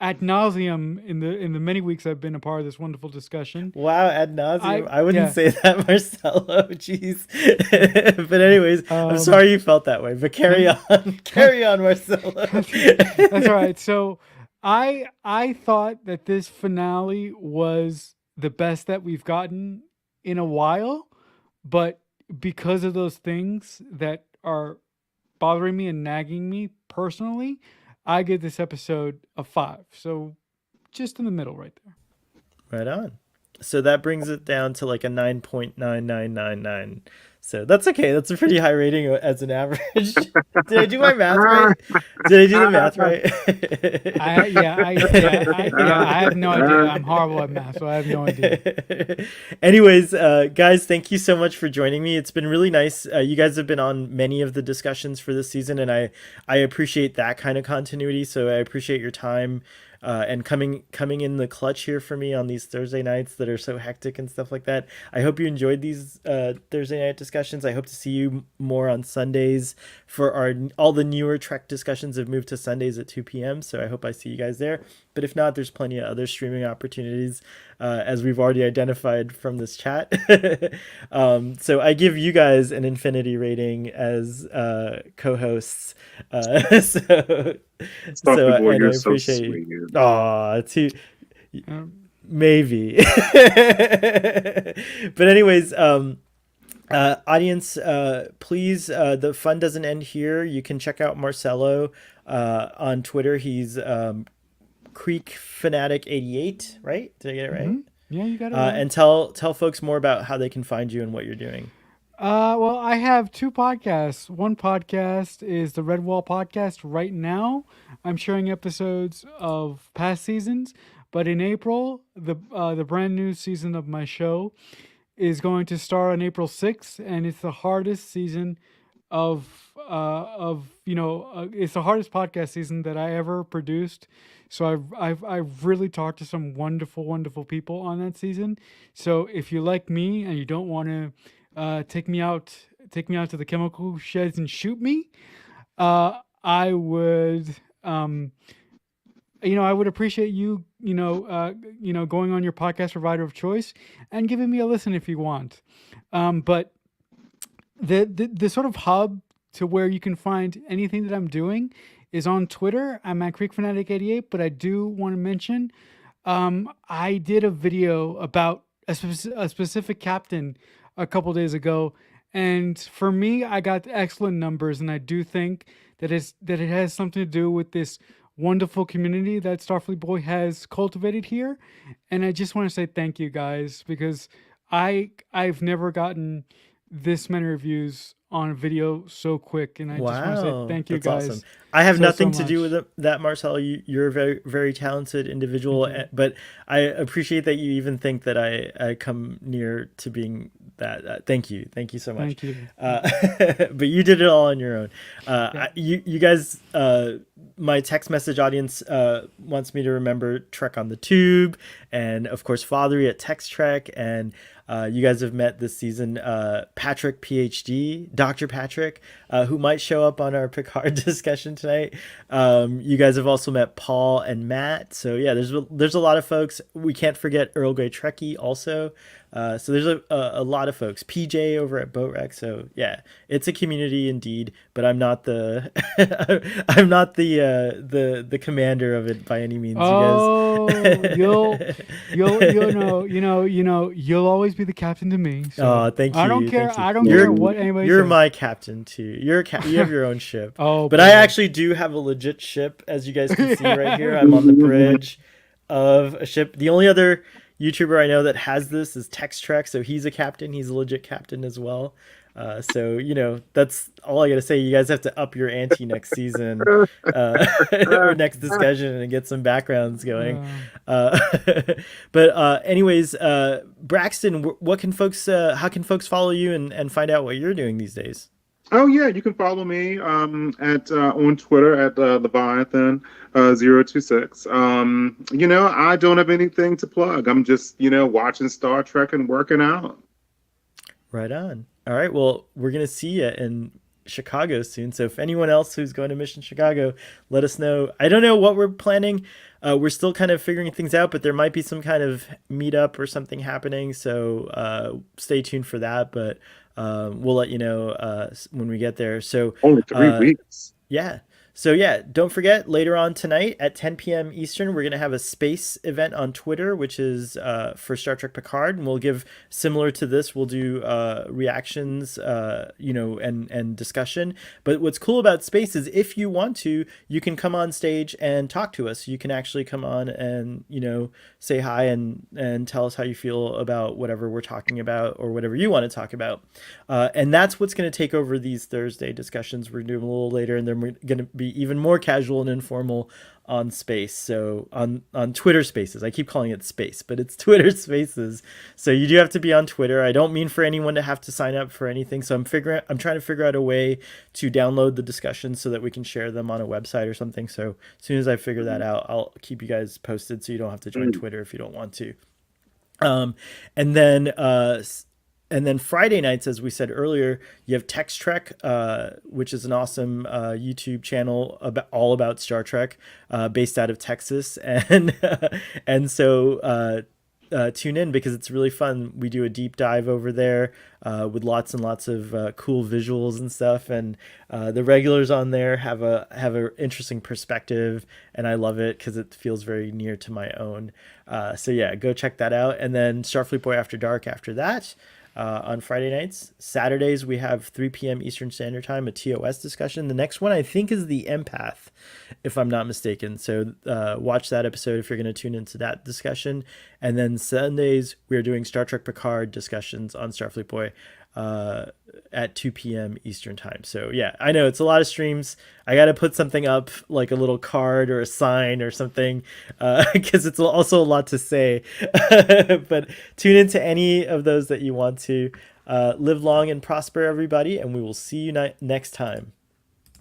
ad nauseum in the many weeks I've been a part of this wonderful discussion. Wow, ad nauseum. I wouldn't say that, Marcelo. Jeez. But anyways, I'm sorry you felt that way. But carry on, Marcelo. That's all right. So I thought that this finale was the best that we've gotten in a while, but because of those things that are bothering me and nagging me personally, I give this episode a 5. So just in the middle right there. Right on. So that brings it down to a 9.9999. So that's okay. That's a pretty high rating as an average. Did I do my math right? Did I do the math right? I have no idea. I'm horrible at math, so I have no idea. Anyways, guys, thank you so much for joining me. It's been really nice. You guys have been on many of the discussions for this season, and I appreciate that kind of continuity. So I appreciate your time. And coming in the clutch here for me on these Thursday nights that are so hectic and stuff like that. I hope you enjoyed these Thursday night discussions. I hope to see you more on Sundays for all the newer Trek discussions have moved to Sundays at 2 p.m. So I hope I see you guys there. But if not, there's plenty of other streaming opportunities as we've already identified from this chat. So I give you guys an infinity rating as co-hosts. So I appreciate you. Aw, maybe. But anyways, audience, please, the fun doesn't end here. You can check out Marcelo on Twitter. He's Creek Fanatic 88, right? Did I get it right? Mm-hmm. Yeah, you got it right. And tell folks more about how they can find you and what you're doing. Well, I have 2 podcasts. One podcast is the Red Wall Podcast. Right now, I'm sharing episodes of past seasons, but in April, the brand new season of my show is going to start on April 6th, and it's the hardest season it's the hardest podcast season that I ever produced. So I've really talked to some wonderful people on that season. So if you like me and you don't want to take me out to the chemical sheds and shoot me, I would I would appreciate you going on your podcast provider of choice and giving me a listen if you want. But the sort of hub to where you can find anything that I'm doing is on Twitter. I'm at CreekFanatic88, but I do want to mention I did a video about a specific captain a couple days ago, and for me, I got excellent numbers, and I do think that it has something to do with this wonderful community that Starfleet Boy has cultivated here. And I just want to say thank you guys, because I've never gotten this many reviews on a video so quick, and I just want to say Wow, thank you that's awesome. guys I have so nothing to do with much. that, Marcel. You're a very, very talented individual, Thank you. but I appreciate that you even think that I come near to being that. Thank you so much. Thank you. Uh, but you did it all on your own. Yeah. You guys, my text message audience wants me to remember Trek on the Tube, and of course Fathery at Text Trek, and you guys have met this season Patrick, PhD, Dr. Patrick, who might show up on our Picard discussion tonight. You guys have also met Paul and Matt. So yeah, there's a lot of folks. We can't forget Earl Grey Trekkie also. So there's a lot of folks. PJ over at Boatrek. So yeah, it's a community indeed. But I'm not the I'm not the commander of it by any means. Oh, You guys. you'll always be the captain to me. Oh, So thank I don't you, care. thank you. I don't care You're what anybody you're says. my captain too. You have your own ship, Oh but I boy. actually do have a legit ship, as you guys can see right here. I'm on the bridge of a ship. The only other YouTuber I know that has this is Tex Trek, so he's a captain. He's a legit captain as well. So that's all I gotta say. You guys have to up your ante next season, or next discussion, and get some backgrounds going. Uh, Uh, but anyways, Braxton, what can folks? How can folks follow you and find out what you're doing these days? Oh yeah, you can follow me at on Twitter at Leviathan 026. I don't have anything to plug. I'm just watching Star Trek and working out. Right on. All right. Well, we're gonna see you in Chicago soon. So if anyone else who's going to Mission Chicago, let us know. I don't know what we're planning. We're still kind of figuring things out, but there might be some kind of meetup or something happening. So stay tuned for that. But we'll let you know when we get there. So Only three uh, weeks. yeah. So yeah, don't forget later on tonight at 10 p.m. Eastern, we're gonna have a space event on Twitter, which is for Star Trek Picard, and we'll give similar to this. We'll do reactions, and discussion. But what's cool about space is if you want to, you can come on stage and talk to us. You can actually come on and say hi and tell us how you feel about whatever we're talking about or whatever you want to talk about. And that's what's going to take over these Thursday discussions. We're doing a little later, and then we're going to be even more casual and informal on space. So on Twitter Spaces, I keep calling it Space, but it's Twitter Spaces. So you do have to be on Twitter. I don't mean for anyone to have to sign up for anything. So I'm trying to figure out a way to download the discussions so that we can share them on a website or something. So as soon as I figure that out, I'll keep you guys posted. So you don't have to join Twitter if you don't want to. Um, and then Friday nights, as we said earlier, you have Text Trek, which is an awesome YouTube channel all about Star Trek, based out of Texas, and tune in because it's really fun. We do a deep dive over there with lots and lots of cool visuals and stuff, and the regulars on there have a interesting perspective, and I love it because it feels very near to my own. So yeah, go check that out, and then Starfleet Boy After Dark after that. On Friday nights. Saturdays, we have 3 p.m. Eastern Standard Time, a TOS discussion. The next one, I think, is The Empath, if I'm not mistaken. So watch that episode if you're going to tune into that discussion. And then Sundays, we're doing Star Trek Picard discussions on Starfleet Boy at 2 p.m. Eastern Time. So yeah, I know it's a lot of streams. I got to put something up, like a little card or a sign or something, because it's also a lot to say. But tune into any of those that you want to. Live long and prosper, everybody, and we will see you next time.